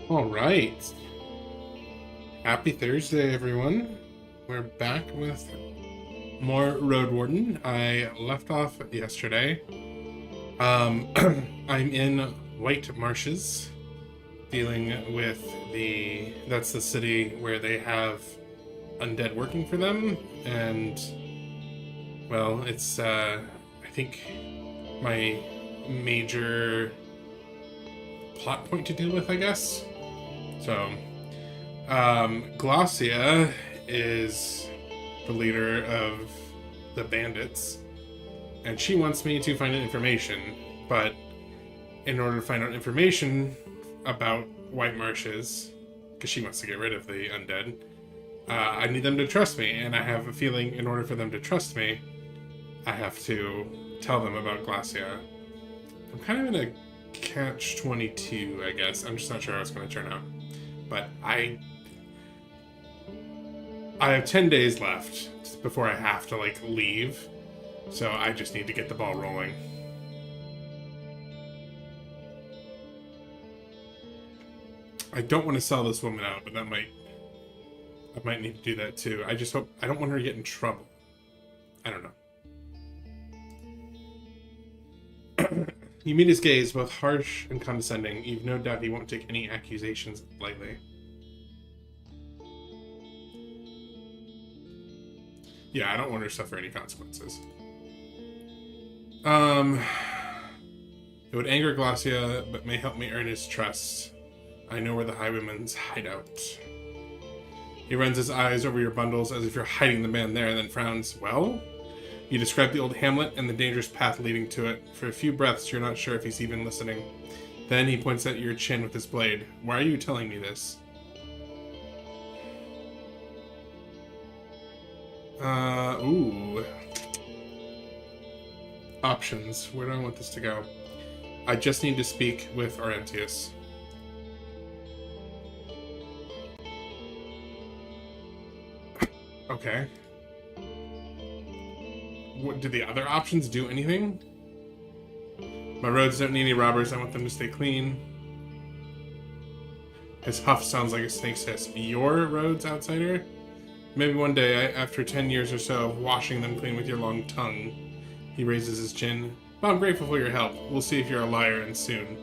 All right. Happy Thursday, everyone. We're back with more Roadwarden. I left off yesterday. I'm in White Marshes, dealing with that's the city where they have undead working for them, and well, it's I think my major plot point to deal with, I guess. So Glacia is the leader of the bandits, and she wants me to find out information. But in order to find out information about White Marshes, because she wants to get rid of the undead, I need them to trust me. And I have a feeling in order for them to trust me, I have to tell them about Glacia. I'm kind of in a catch 22, I guess. I'm just not sure how it's going to turn out. But I have 10 days left before I have to leave, so I just need to get the ball rolling. I don't want to sell this woman out, but I might need to do that too. I just hope I don't want her to get in trouble. I don't know. You meet his gaze, both harsh and condescending. You've no doubt he won't take any accusations lightly. Yeah, I don't want her to suffer any consequences. It would anger Glacia, but may help me earn his trust. I know where the Highwayman's hideout. He runs his eyes over your bundles as if you're hiding the man there, and then frowns. Well? You describe the old hamlet and the dangerous path leading to it. For a few breaths, you're not sure if he's even listening. Then he points at your chin with his blade. Why are you telling me this? Ooh. Options. Where do I want this to go? I just need to speak with Aurentius. Okay. What, do the other options do anything? My roads don't need any robbers. I want them to stay clean. His huff sounds like a snake's hiss. Your roads, outsider? Maybe one day, after 10 years or so of washing them clean with your long tongue. He raises his chin. Well, I'm grateful for your help. We'll see if you're a liar and soon.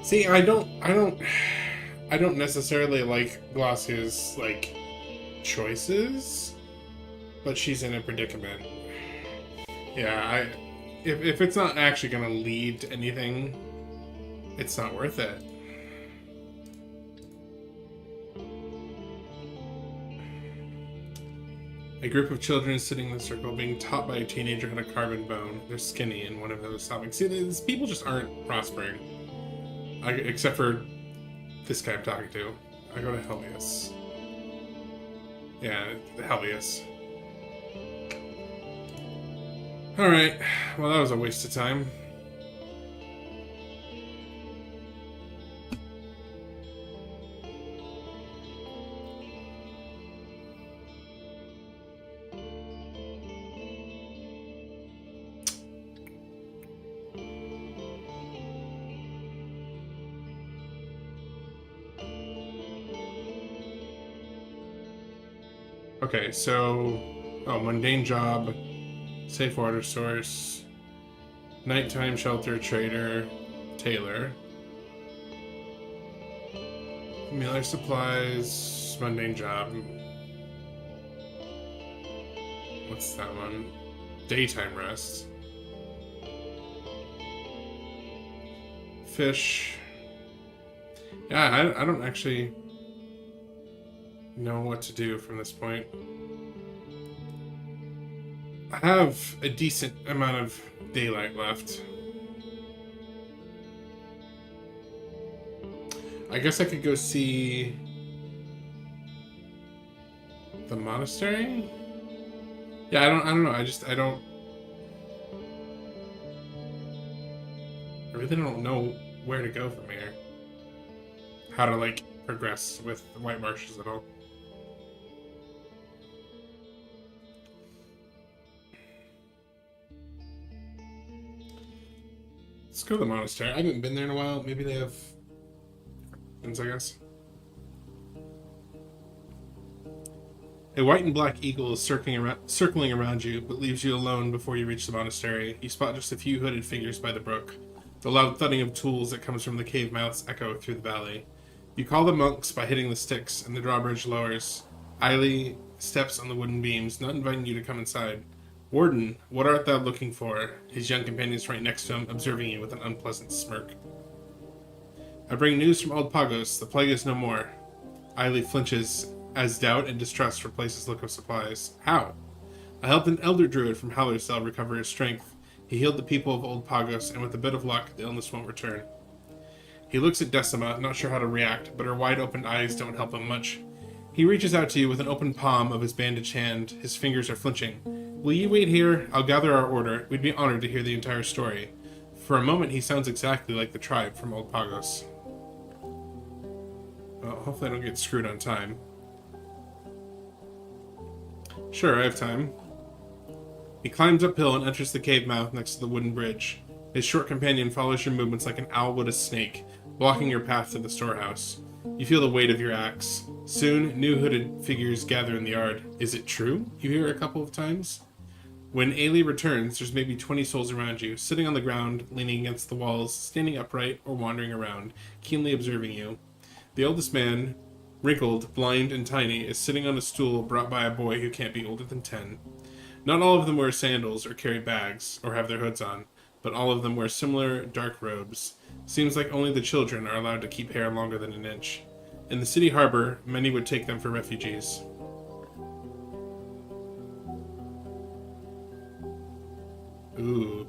See, I don't necessarily like Glacia's, choices, but she's in a predicament. Yeah, if it's not actually gonna lead to anything, it's not worth it. A group of children sitting in a circle being taught by a teenager how to carve in bone. They're skinny, and one of them is sobbing. See, these people just aren't prospering. Except for this guy I'm talking to. I go to Helvius. Yeah, the Helvius. Alright, well that was a waste of time. Okay, so... Oh, mundane job. Safe water source. Nighttime shelter trader. Tailor. Mealer supplies. Mundane job. What's that one? Daytime rest. Fish. Yeah, I don't actually know what to do from this point. I have a decent amount of daylight left. I guess I could go see the monastery? Yeah, I don't know. I really don't know where to go from here. How to progress with the White Marshes at all. Let's go to the monastery. I haven't been there in a while. Maybe they have things, I guess. A white and black eagle is circling around you, but leaves you alone before you reach the monastery. You spot just a few hooded figures by the brook. The loud thudding of tools that comes from the cave mouths echo through the valley. You call the monks by hitting the sticks, and the drawbridge lowers. Eiley steps on the wooden beams, not inviting you to come inside. Warden, what art thou looking for? His young companions right next to him, observing you with an unpleasant smirk. I bring news from Old Pagos. The plague is no more. Eiley flinches as doubt and distrust replace his look of supplies. How? I helped an elder druid from Hallersdale recover his strength. He healed the people of Old Pagos, and with a bit of luck, the illness won't return. He looks at Decima, not sure how to react, but her wide-opened eyes don't help him much. He reaches out to you with an open palm of his bandaged hand. His fingers are flinching. Will you wait here? I'll gather our order. We'd be honored to hear the entire story. For a moment, he sounds exactly like the tribe from Old Pagos. Well, hopefully I don't get screwed on time. Sure, I have time. He climbs uphill and enters the cave mouth next to the wooden bridge. His short companion follows your movements like an owl would a snake, blocking your path to the storehouse. You feel the weight of your axe. Soon, new hooded figures gather in the yard. Is it true? You hear a couple of times. When Eiley returns, there's maybe 20 souls around you, sitting on the ground, leaning against the walls, standing upright, or wandering around, keenly observing you. The oldest man, wrinkled, blind, and tiny, is sitting on a stool brought by a boy who can't be older than 10. Not all of them wear sandals or carry bags, or have their hoods on, but all of them wear similar dark robes. Seems like only the children are allowed to keep hair longer than an inch. In the city harbor, many would take them for refugees. Ooh.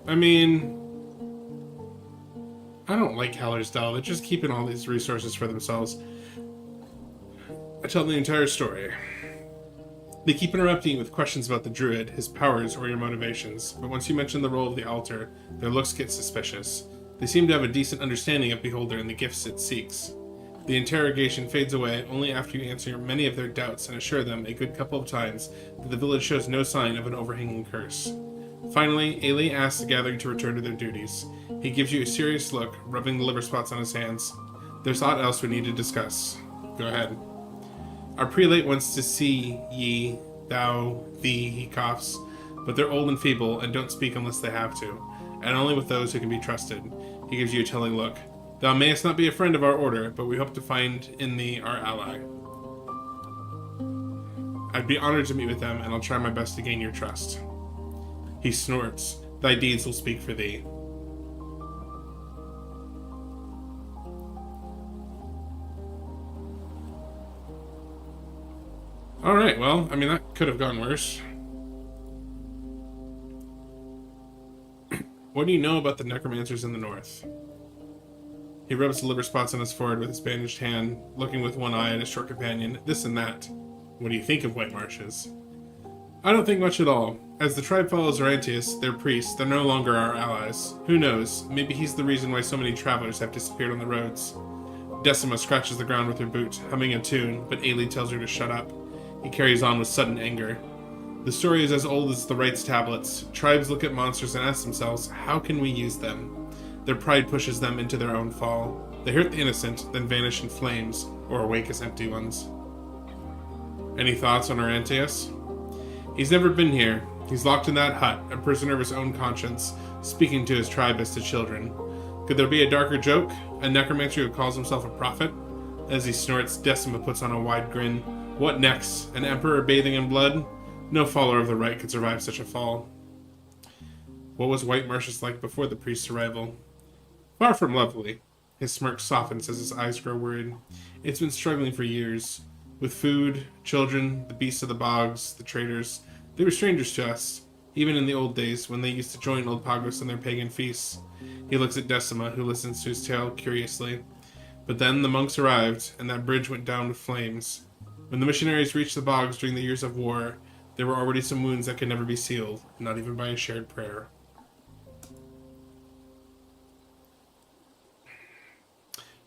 I mean, I don't like Hallersdale. They're just keeping all these resources for themselves. I tell the entire story. They keep interrupting you with questions about the druid, his powers, or your motivations, but once you mention the role of the altar, their looks get suspicious. They seem to have a decent understanding of Beholder and the gifts it seeks. The interrogation fades away only after you answer many of their doubts and assure them a good couple of times that the village shows no sign of an overhanging curse. Finally, Eiley asks the gathering to return to their duties. He gives you a serious look, rubbing the liver spots on his hands. There's aught else we need to discuss. Go ahead. Our prelate wants to see ye, thou, thee, he coughs, but they're old and feeble and don't speak unless they have to, and only with those who can be trusted. He gives you a telling look. Thou mayest not be a friend of our order, but we hope to find in thee our ally. I'd be honored to meet with them, and I'll try my best to gain your trust. He snorts. Thy deeds will speak for thee. Alright, well, I mean, that could have gone worse. What do you know about the necromancers in the north? He rubs the liver spots on his forehead with his bandaged hand, looking with one eye at his short companion. This and that. What do you think of White Marshes? I don't think much at all. As the tribe follows Orantius, their priest, they're no longer our allies. Who knows? Maybe he's the reason why so many travelers have disappeared on the roads. Decima scratches the ground with her boot, humming a tune, but Eiley tells her to shut up. He carries on with sudden anger. The story is as old as the rites tablets. Tribes look at monsters and ask themselves, how can we use them? Their pride pushes them into their own fall. They hurt the innocent, then vanish in flames, or awake as empty ones. Any thoughts on Orantius? He's never been here. He's locked in that hut, a prisoner of his own conscience, speaking to his tribe as to children. Could there be a darker joke? A necromancer who calls himself a prophet? As he snorts, Decima puts on a wide grin. What next? An emperor bathing in blood? No follower of the right could survive such a fall. What was White Marshes like before the priest's arrival? Far from lovely. His smirk softens as his eyes grow worried. It's been struggling for years. With food, children, the beasts of the bogs, the traders. They were strangers to us, even in the old days when they used to join Old Pagos in their pagan feasts. He looks at Decima, who listens to his tale curiously. But then the monks arrived, and that bridge went down with flames. When the missionaries reached the bogs during the years of war, there were already some wounds that could never be sealed, not even by a shared prayer.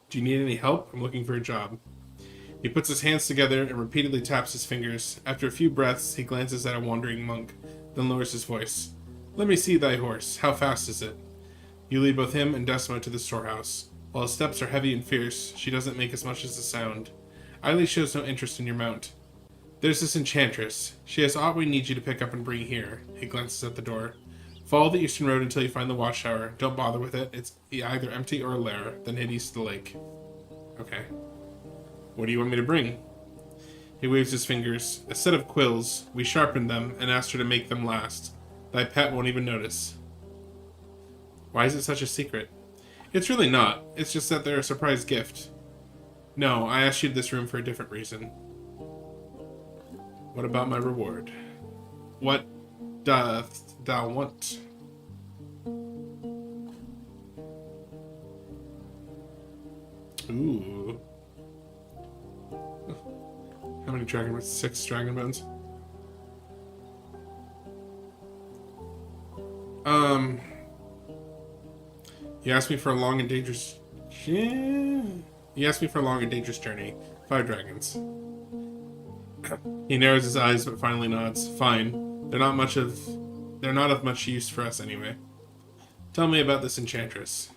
Do you need any help? I'm looking for a job. He puts his hands together and repeatedly taps his fingers. After a few breaths, he glances at a wandering monk, then lowers his voice. Let me see thy horse. How fast is it? You lead both him and Decima to the storehouse. While his steps are heavy and fierce, she doesn't make as much as a sound. Eiley shows no interest in your mount. There's this enchantress. She has aught we need you to pick up and bring here. He glances at the door. Follow the eastern road until you find the watchtower. Don't bother with it. It's either empty or a lair, then head east to the lake. Okay. What do you want me to bring? He waves his fingers. A set of quills. We sharpened them and asked her to make them last. Thy pet won't even notice. Why is it such a secret? It's really not. It's just that they're a surprise gift. No, I asked you to this room for a different reason. What about my reward? What doth thou want? Ooh. How many dragon bones? 6 dragon bones. You asked me for a long and dangerous... Yeah. You asked me for a long and dangerous journey. 5 dragons. He narrows his eyes but finally nods. Fine. They're not of much use for us anyway. Tell me about this enchantress.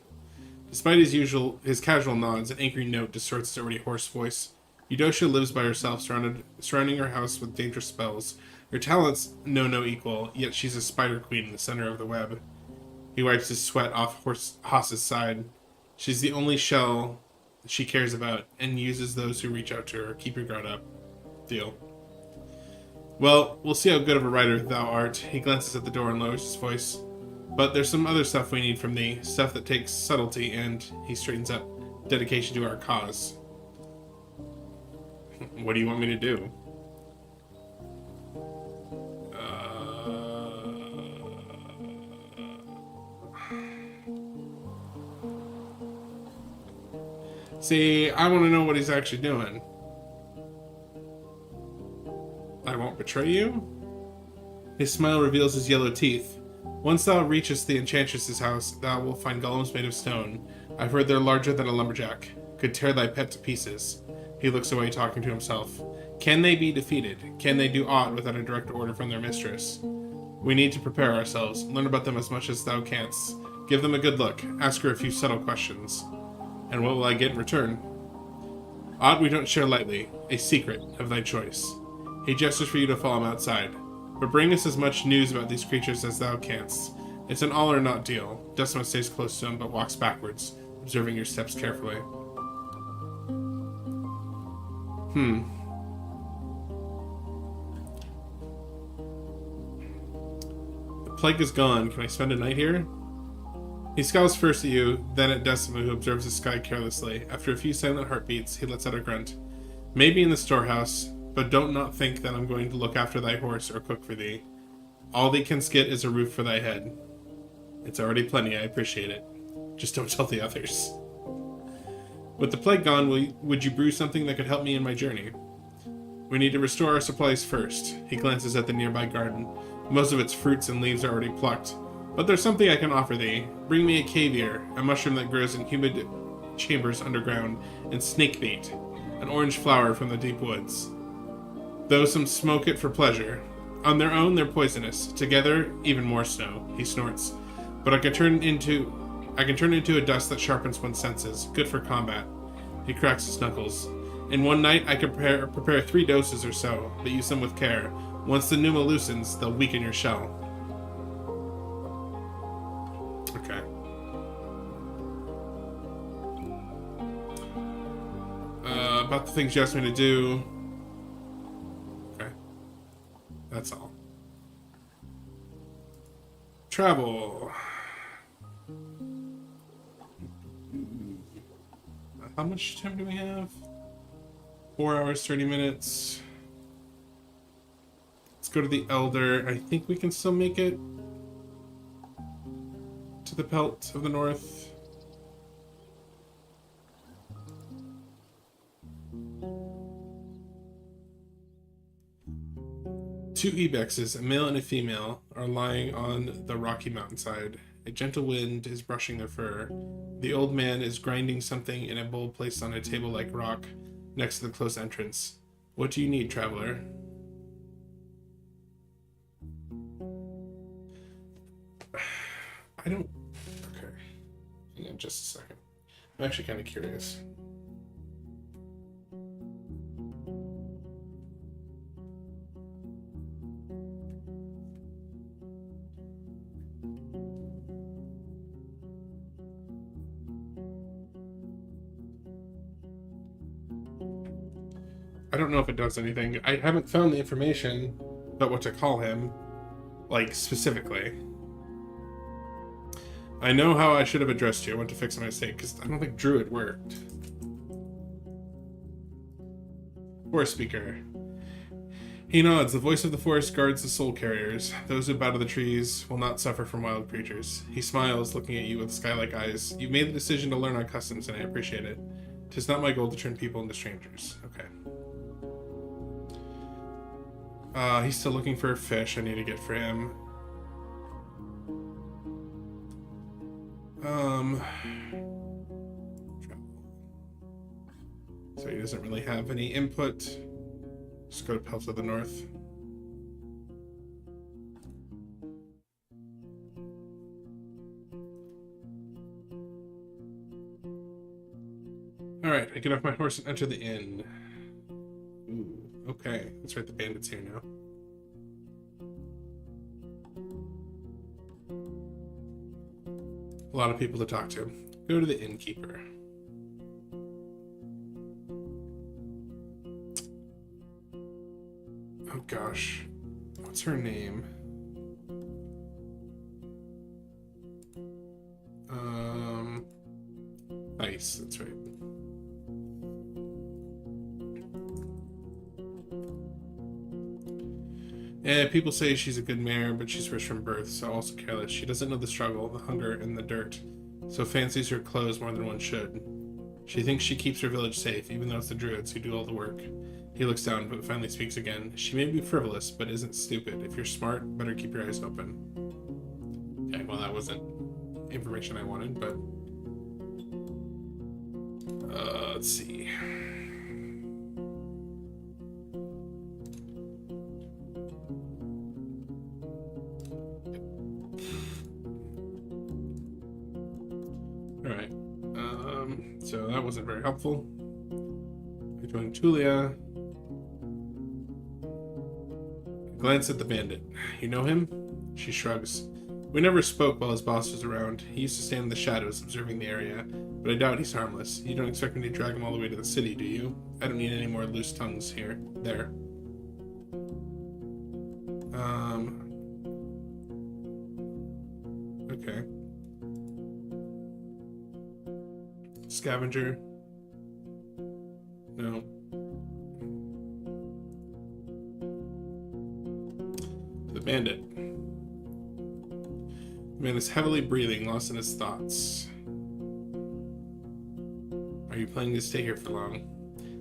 Despite his casual nods, an angry note distorts his already hoarse voice. Eudocia lives by herself, surrounding her house with dangerous spells. Her talents know no equal, yet she's a spider queen in the center of the web. He wipes his sweat off Haas's side. She's the only shell she cares about, and uses those who reach out to her. Keep your guard up. Deal. Well, we'll see how good of a writer thou art. He glances at the door and lowers his voice. But there's some other stuff we need from thee. Stuff that takes subtlety and, he straightens up, dedication to our cause. What do you want me to do? See, I want to know what he's actually doing. I won't betray you? His smile reveals his yellow teeth. Once thou reachest the enchantress's house, thou wilt find golems made of stone. I've heard they're larger than a lumberjack. Could tear thy pet to pieces. He looks away, talking to himself. Can they be defeated? Can they do aught without a direct order from their mistress? We need to prepare ourselves. Learn about them as much as thou canst. Give them a good look. Ask her a few subtle questions. And what will I get in return? Aught we don't share lightly. A secret of thy choice. He gestures for you to follow him outside. But bring us as much news about these creatures as thou canst. It's an all or not deal. Decima stays close to him, but walks backwards, observing your steps carefully. The plague is gone. Can I spend a night here? He scowls first at you, then at Decima, who observes the sky carelessly. After a few silent heartbeats, he lets out a grunt. Maybe in the storehouse, but don't not think that I'm going to look after thy horse or cook for thee. All thee canst get is a roof for thy head. It's already plenty, I appreciate it. Just don't tell the others. With the plague gone, would you brew something that could help me in my journey? We need to restore our supplies first. He glances at the nearby garden. Most of its fruits and leaves are already plucked. But there's something I can offer thee. Bring me a caviar, a mushroom that grows in humid chambers underground, and snakebait, an orange flower from the deep woods. Though some smoke it for pleasure. On their own, they're poisonous. Together, even more so. He snorts. But I can turn into a dust that sharpens one's senses. Good for combat. He cracks his knuckles. In one night, I can prepare 3 doses or so, but use them with care. Once the pneuma loosens, they'll weaken your shell. Okay. About the things you asked me to do. Okay. That's all. Travel. How much time do we have? 4 hours, 30 minutes. Let's go to the Elder. I think we can still make it to the Pelt of the North. Two ibexes, a male and a female, are lying on the rocky mountainside. A gentle wind is brushing their fur. The old man is grinding something in a bowl placed on a table-like rock. next to the closed entrance. What do you need, traveler? I don't... Okay. Hang on just a second. I'm actually kind of curious. I don't know if it does anything. I haven't found the information about what to call him, like, specifically. I know how I should have addressed you. I want to fix my mistake, because I don't think Druid worked. Forest Speaker. He nods. The voice of the forest guards the soul carriers. Those who bow to the trees will not suffer from wild creatures. He smiles, looking at you with sky-like eyes. You've made the decision to learn our customs, and I appreciate it. 'Tis not my goal to turn people into strangers. Okay. He's still looking for a fish I need to get for him. So he doesn't really have any input. Just go to Pelt of the North. Alright, I get off my horse and enter the inn. Ooh, okay. That's right, the bandit's here now. A lot of people to talk to. Go to the innkeeper. Oh gosh. What's her name? Ice, that's right. Yeah, people say she's a good mare, but she's rich from birth, so also careless. She doesn't know the struggle, the hunger, and the dirt, so fancies her clothes more than one should. She thinks she keeps her village safe, even though it's the druids who do all the work. He looks down, but finally speaks again. She may be frivolous, but isn't stupid. If you're smart, better keep your eyes open. Okay, well that wasn't information I wanted, but... let's see... Alright, so that wasn't very helpful. I joined Tulia. I glance at the bandit. You know him? She shrugs. We never spoke while his boss was around. He used to stand in the shadows, observing the area, but I doubt he's harmless. You don't expect me to drag him all the way to the city, do you? I don't need any more loose tongues here. There. Okay. Scavenger. No. The bandit. The man is heavily breathing, lost in his thoughts. Are you planning to stay here for long?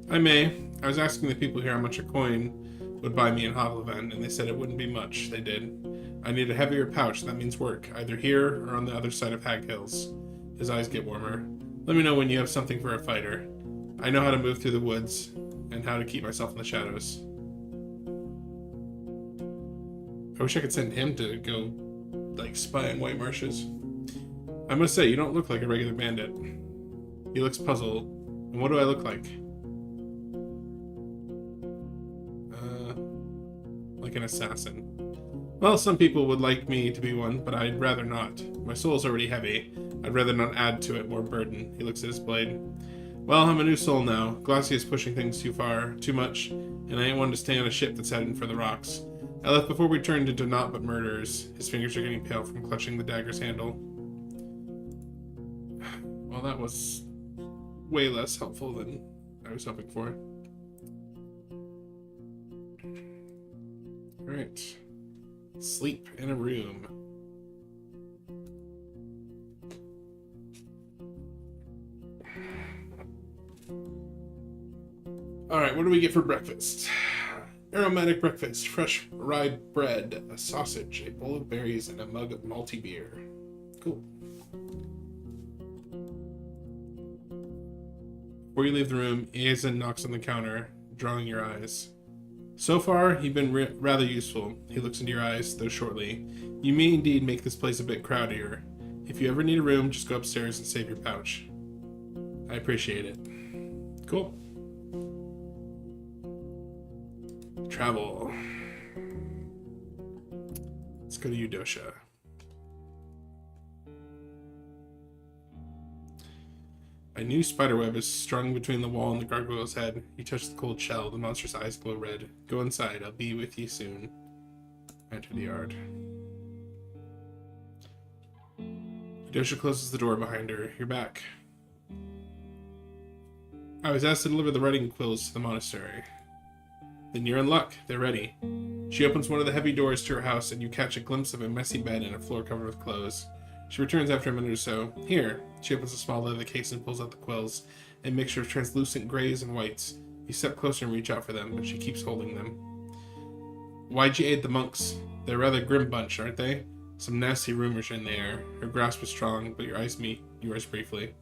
I may. I was asking the people here how much a coin would buy me in Hovleven, and they said it wouldn't be much. They did. I need a heavier pouch. That means work, either here or on the other side of Hag Hills. His eyes get warmer. Let me know when you have something for a fighter. I know how to move through the woods, and how to keep myself in the shadows. I wish I could send him to go, like, spy on White Marshes. I must say, you don't look like a regular bandit. He looks puzzled. And what do I look like? Like an assassin. Well, some people would like me to be one, but I'd rather not. My soul's already heavy. I'd rather not add to it more burden. He looks at his blade. Well, I'm a new soul now. Glacier's pushing things too far, too much, and I ain't one to stay on a ship that's heading for the rocks. I left before we turned into naught but murderers. His fingers are getting pale from clutching the dagger's handle. Well, that was way less helpful than I was hoping for. Alright. Sleep in a room. Alright, what do we get for breakfast? Aromatic breakfast, fresh rye bread, a sausage, a bowl of berries, and a mug of malty beer. Cool. Before you leave the room, Iazan knocks on the counter, drawing your eyes. So far, you've been rather useful. He looks into your eyes, though shortly. You may indeed make this place a bit crowdier. If you ever need a room, just go upstairs and save your pouch. I appreciate it. Cool. Travel. Let's go to Eudosha. A new spiderweb is strung between the wall and the gargoyle's head. You touch the cold shell. The monster's eyes glow red. Go inside. I'll be with you soon. Enter the yard. Eudosha closes the door behind her. You're back. I was asked to deliver the writing quills to the monastery. Then you're in luck. They're ready. She opens one of the heavy doors to her house, and you catch a glimpse of a messy bed and a floor covered with clothes. She returns after a minute or so. Here. She opens a small leather case and pulls out the quills, a mixture of translucent grays and whites. You step closer and reach out for them, but she keeps holding them. Why'd you aid the monks? They're a rather grim bunch, aren't they? Some nasty rumors are in the air. Her grasp is strong, but your eyes meet yours briefly.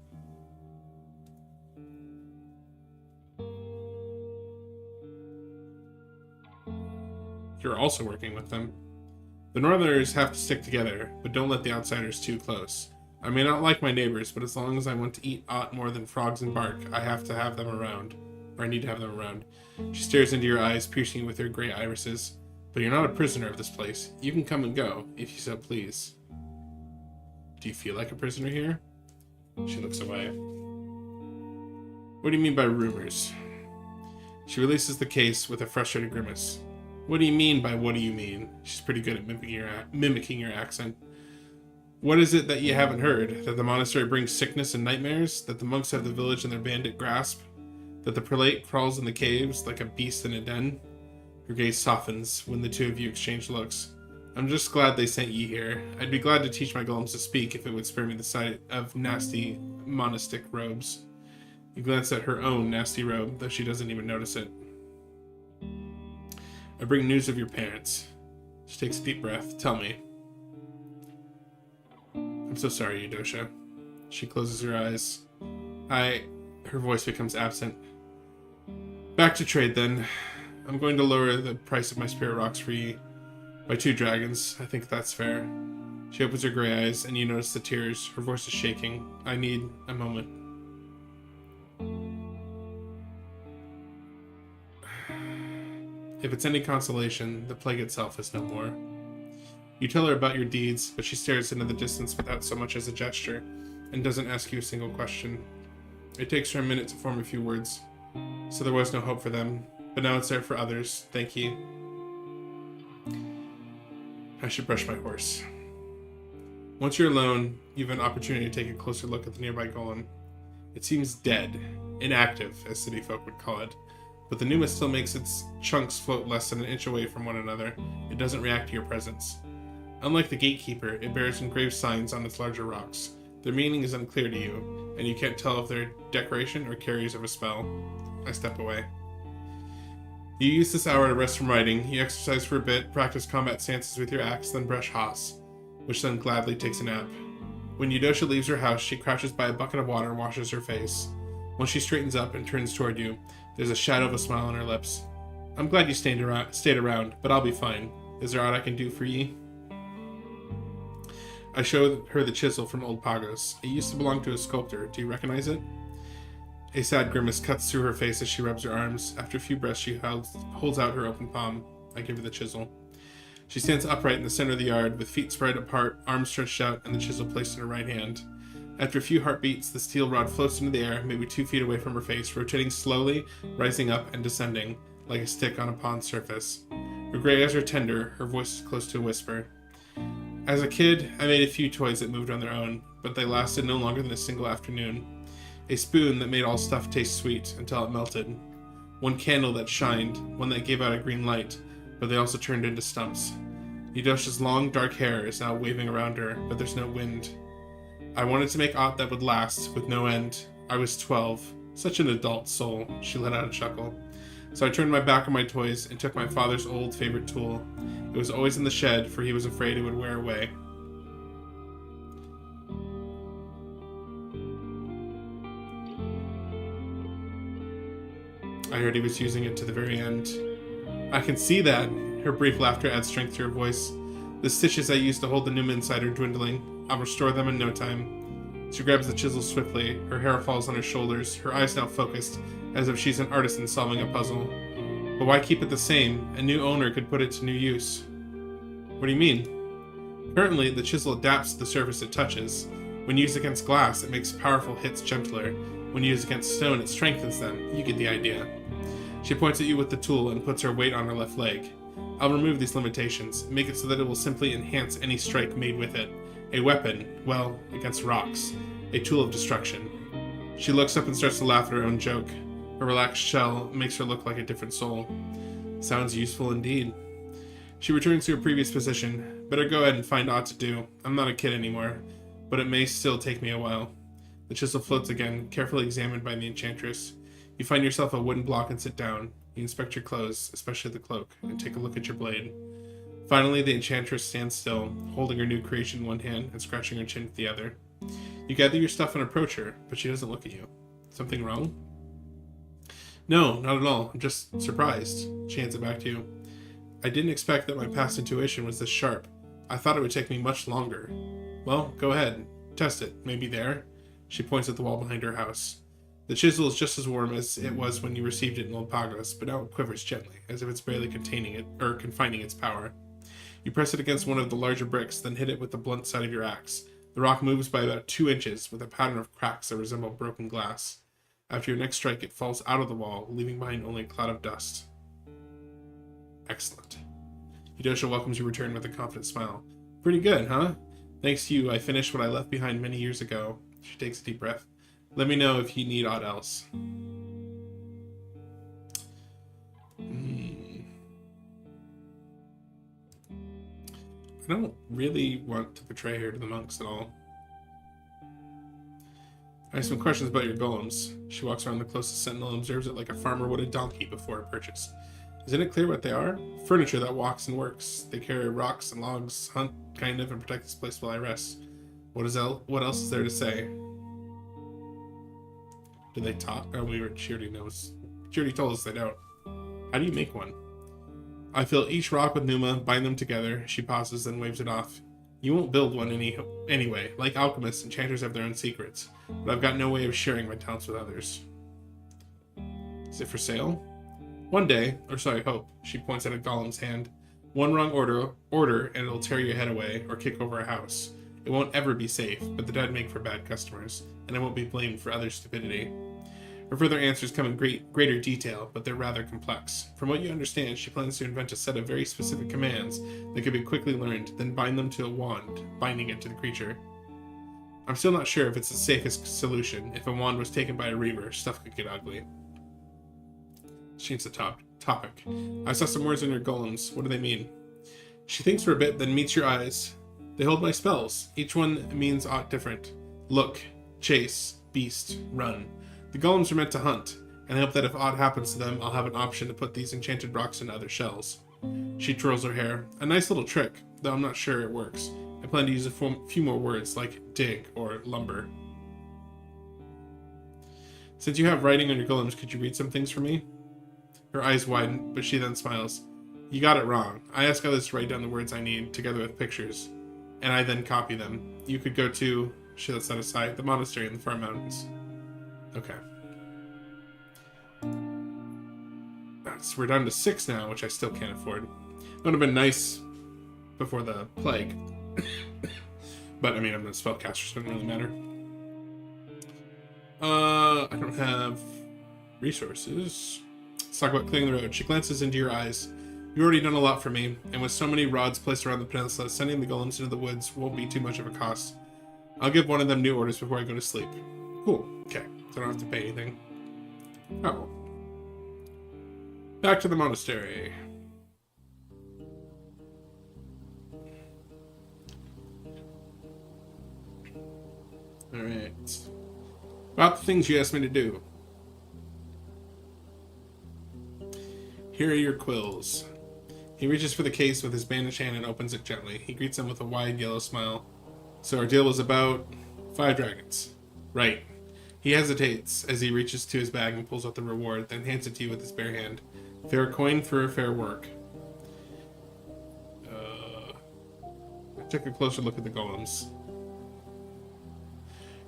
You're also working with them. The Northerners have to stick together, but don't let the outsiders too close. I may not like my neighbors, but as long as I want to eat aught more than frogs and bark, I have to have them around. Or I need to have them around. She stares into your eyes, piercing you with her gray irises. But you're not a prisoner of this place. You can come and go, if you so please. Do you feel like a prisoner here? She looks away. What do you mean by rumors? She releases the case with a frustrated grimace. What do you mean by what do you mean? She's pretty good at mimicking your accent. What is it that you haven't heard? That the monastery brings sickness and nightmares? That the monks have the village in their bandit grasp? That the prelate crawls in the caves like a beast in a den? Her gaze softens when the two of you exchange looks. I'm just glad they sent ye here. I'd be glad to teach my golems to speak if it would spare me the sight of nasty monastic robes. You glance at her own nasty robe, though she doesn't even notice it. I bring news of your parents. She takes a deep breath. Tell me. I'm so sorry, Eudosha. She closes her eyes. Her voice becomes absent. Back to trade, then. I'm going to lower the price of my spirit rocks for ye. By 2 dragons. I think that's fair. She opens her gray eyes, and you notice the tears. Her voice is shaking. I need a moment. If it's any consolation, the plague itself is no more. You tell her about your deeds, but she stares into the distance without so much as a gesture, and doesn't ask you a single question. It takes her a minute to form a few words. So there was no hope for them, but now it's there for others. Thank you. I should brush my horse. Once you're alone, you have an opportunity to take a closer look at the nearby golem. It seems dead, inactive, as city folk would call it. But the Numa still makes its chunks float less than an inch away from one another. It doesn't react to your presence. Unlike the gatekeeper, it bears engraved signs on its larger rocks. Their meaning is unclear to you, and you can't tell if they're decoration or carriers of a spell. I step away. You use this hour to rest from writing. You exercise for a bit, practice combat stances with your axe, then brush Haas, which then gladly takes a nap. When Eudosha leaves her house, she crouches by a bucket of water and washes her face. Once she straightens up and turns toward you, there's a shadow of a smile on her lips. I'm glad you stayed around, but I'll be fine. Is there aught I can do for ye? I show her the chisel from Old Pagos. It used to belong to a sculptor. Do you recognize it? A sad grimace cuts through her face as she rubs her arms. After a few breaths, she holds out her open palm. I give her the chisel. She stands upright in the center of the yard, with feet spread apart, arms stretched out, and the chisel placed in her right hand. After a few heartbeats, the steel rod floats into the air, maybe 2 feet away from her face, rotating slowly, rising up and descending, like a stick on a pond surface. Her gray eyes are tender, her voice is close to a whisper. As a kid, I made a few toys that moved on their own, but they lasted no longer than a single afternoon. A spoon that made all stuff taste sweet until it melted. One candle that shined, one that gave out a green light, but they also turned into stumps. Eudosha's long, dark hair is now waving around her, but there's no wind. I wanted to make aught that would last, with no end. I was 12. Such an adult soul. She let out a chuckle. So I turned my back on my toys and took my father's old favorite tool. It was always in the shed, for he was afraid it would wear away. I heard he was using it to the very end. I can see that. Her brief laughter adds strength to her voice. The stitches I used to hold the Numa inside are dwindling. I'll restore them in no time. She grabs the chisel swiftly. Her hair falls on her shoulders, her eyes now focused, as if she's an artisan solving a puzzle. But why keep it the same? A new owner could put it to new use. What do you mean? Currently, the chisel adapts to the surface it touches. When used against glass, it makes powerful hits gentler. When used against stone, it strengthens them. You get the idea. She points at you with the tool and puts her weight on her left leg. I'll remove these limitations, make it so that it will simply enhance any strike made with it. A weapon, well, against rocks. A tool of destruction. She looks up and starts to laugh at her own joke. Her relaxed shell makes her look like a different soul. Sounds useful indeed. She returns to her previous position. Better go ahead and find aught to do. I'm not a kid anymore, but it may still take me a while. The chisel floats again, carefully examined by the enchantress. You find yourself a wooden block and sit down. You inspect your clothes, especially the cloak, and take a look at your blade. Finally, the enchantress stands still, holding her new creation in one hand and scratching her chin with the other. You gather your stuff and approach her, but she doesn't look at you. Something wrong? No, not at all. I'm just surprised. She hands it back to you. I didn't expect that my past intuition was this sharp. I thought it would take me much longer. Well, go ahead. Test it. Maybe there. She points at the wall behind her house. The chisel is just as warm as it was when you received it in Old Pagos, but now it quivers gently, as if it's barely containing it, or confining its power. You press it against one of the larger bricks, then hit it with the blunt side of your axe. The rock moves by about 2 inches, with a pattern of cracks that resemble broken glass. After your next strike, it falls out of the wall, leaving behind only a cloud of dust. Excellent. Yudosha welcomes your return with a confident smile. Pretty good, huh? Thanks to you, I finished what I left behind many years ago. She takes a deep breath. Let me know if you need aught else. I don't really want to betray her to the monks at all. I have some questions about your golems. She walks around the closest sentinel and observes it like a farmer would a donkey before a purchase. Isn't it clear what they are? Furniture that walks and works. They carry rocks and logs, hunt, kind of, and protect this place while I rest. What else is there to say? Do they talk? Oh, she already knows. She already told us they don't. How do you make one? I fill each rock with Numa, bind them together. She pauses, then waves it off. You won't build one anyway. Like alchemists, enchanters have their own secrets. But I've got no way of sharing my talents with others. Is it for sale? One day, or so I hope. She points at a golem's hand. One wrong order, and it'll tear your head away, or kick over a house. It won't ever be safe, but the dead make for bad customers, and I won't be blamed for others' stupidity. Her further answers come in greater detail, but they're rather complex. From what you understand, she plans to invent a set of very specific commands that can be quickly learned, then bind them to a wand, binding it to the creature. I'm still not sure if it's the safest solution. If a wand was taken by a reaver, stuff could get ugly. Change the topic. I saw some words in your golems. What do they mean? She thinks for a bit, then meets your eyes. They hold my spells. Each one means aught different. Look, chase, beast, run. The golems are meant to hunt, and I hope that if aught happens to them, I'll have an option to put these enchanted rocks into other shells. She twirls her hair. A nice little trick, though I'm not sure it works. I plan to use a few more words, like dig or lumber. Since you have writing on your golems, could you read some things for me? Her eyes widen, but she then smiles. You got it wrong. I ask others to write down the words I need, together with pictures, and I then copy them. You could go to, she lets that aside, the monastery in the far mountains. Okay. So we're down to 6 now, which I still can't afford. It would have been nice before the plague. But, I mean, I'm a spellcaster, so it doesn't really matter. I don't have resources. Let's talk about clearing the road. She glances into your eyes. You've already done a lot for me, and with so many rods placed around the peninsula, sending the golems into the woods won't be too much of a cost. I'll give one of them new orders before I go to sleep. Cool. Okay. So I don't have to pay anything. Oh. Back to the monastery. Alright. About the things you asked me to do. Here are your quills. He reaches for the case with his bandaged hand and opens it gently. He greets them with a wide yellow smile. So our deal was about 5 dragons. Right. He hesitates as he reaches to his bag and pulls out the reward, then hands it to you with his bare hand. Fair coin for fair work. I took a closer look at the golems.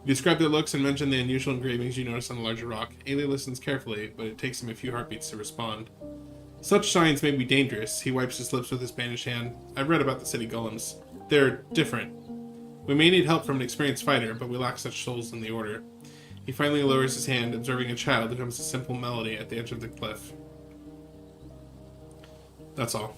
You describe their looks and mention the unusual engravings you notice on the larger rock. Ailey listens carefully, but it takes him a few heartbeats to respond. Such signs may be dangerous. He wipes his lips with his bandaged hand. I've read about the city golems. They're different. We may need help from an experienced fighter, but we lack such souls in the Order. He finally lowers his hand, observing a child who hums a simple melody at the edge of the cliff. That's all.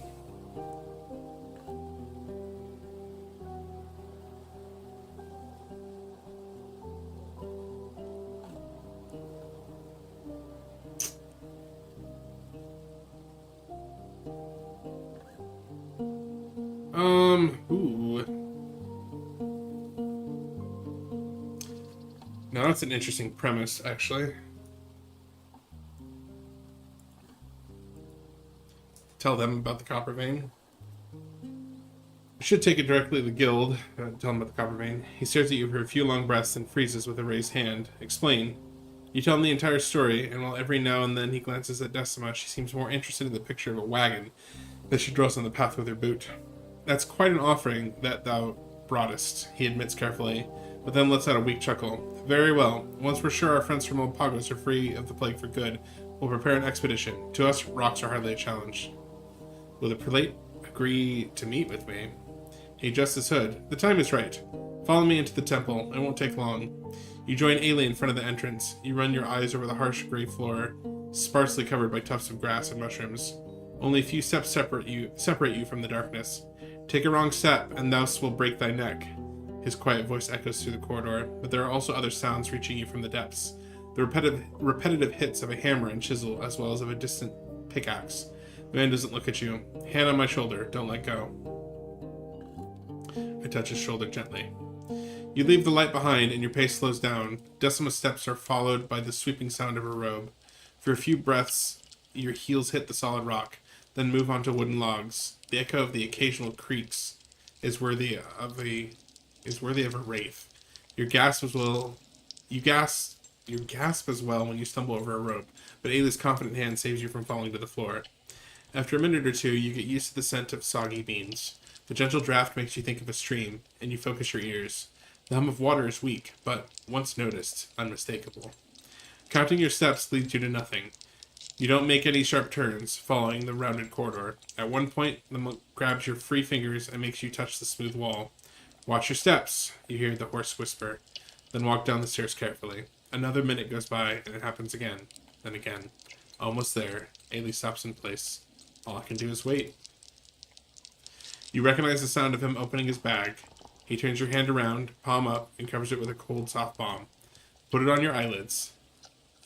Ooh. Now that's an interesting premise, actually. Tell them about the copper vein. I should take it directly to the guild. Tell him about the copper vein. He stares at you for a few long breaths and freezes with a raised hand. Explain. You tell him the entire story, and while every now and then he glances at Decima, she seems more interested in the picture of a wagon that she draws on the path with her boot. That's quite an offering that thou broughtest, he admits carefully, but then lets out a weak chuckle. Very well. Once we're sure our friends from Old Pagos are free of the plague for good, we'll prepare an expedition. To us, rocks are hardly a challenge. Will the prelate agree to meet with me? He adjusts his hood. The time is right. Follow me into the temple. It won't take long. You join Ailey in front of the entrance. You run your eyes over the harsh gray floor, sparsely covered by tufts of grass and mushrooms. Only a few steps separate you from the darkness. Take a wrong step, and thou will break thy neck. His quiet voice echoes through the corridor, but there are also other sounds reaching you from the depths. The repetitive hits of a hammer and chisel, as well as of a distant pickaxe. The man doesn't look at you. Hand on my shoulder. Don't let go. I touch his shoulder gently. You leave the light behind, and your pace slows down. Decima's steps are followed by the sweeping sound of her robe. For a few breaths, your heels hit the solid rock, then move onto wooden logs. The echo of the occasional creaks is worthy of a wraith. You gasp as well when you stumble over a rope, but Ailey's confident hand saves you from falling to the floor. After a minute or two, you get used to the scent of soggy beans. The gentle draft makes you think of a stream, and you focus your ears. The hum of water is weak, but, once noticed, unmistakable. Counting your steps leads you to nothing. You don't make any sharp turns, following the rounded corridor. At one point, the monk grabs your free fingers and makes you touch the smooth wall. Watch your steps, you hear the hoarse whisper. Then walk down the stairs carefully. Another minute goes by, and it happens again. Then again. Almost there. Ailey stops in place. All I can do is wait. You recognize the sound of him opening his bag. He turns your hand around, palm up, and covers it with a cold, soft balm. Put it on your eyelids.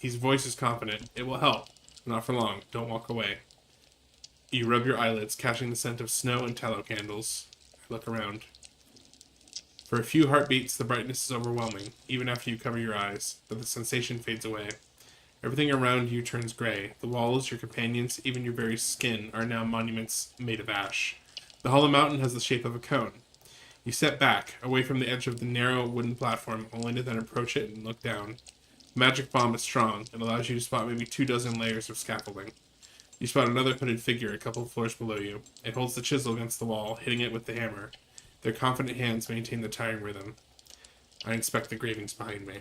His voice is confident. It will help. Not for long. Don't walk away. You rub your eyelids, catching the scent of snow and tallow candles. I look around. For a few heartbeats, the brightness is overwhelming, even after you cover your eyes, but the sensation fades away. Everything around you turns gray. The walls, your companions, even your very skin are now monuments made of ash. The hollow mountain has the shape of a cone. You step back, away from the edge of the narrow wooden platform, only to then approach it and look down. The magic bomb is strong. It allows you to spot maybe 24 layers of scaffolding. You spot another hooded figure a couple of floors below you. It holds the chisel against the wall, hitting it with the hammer. Their confident hands maintain the tiring rhythm. I inspect the gravings behind me.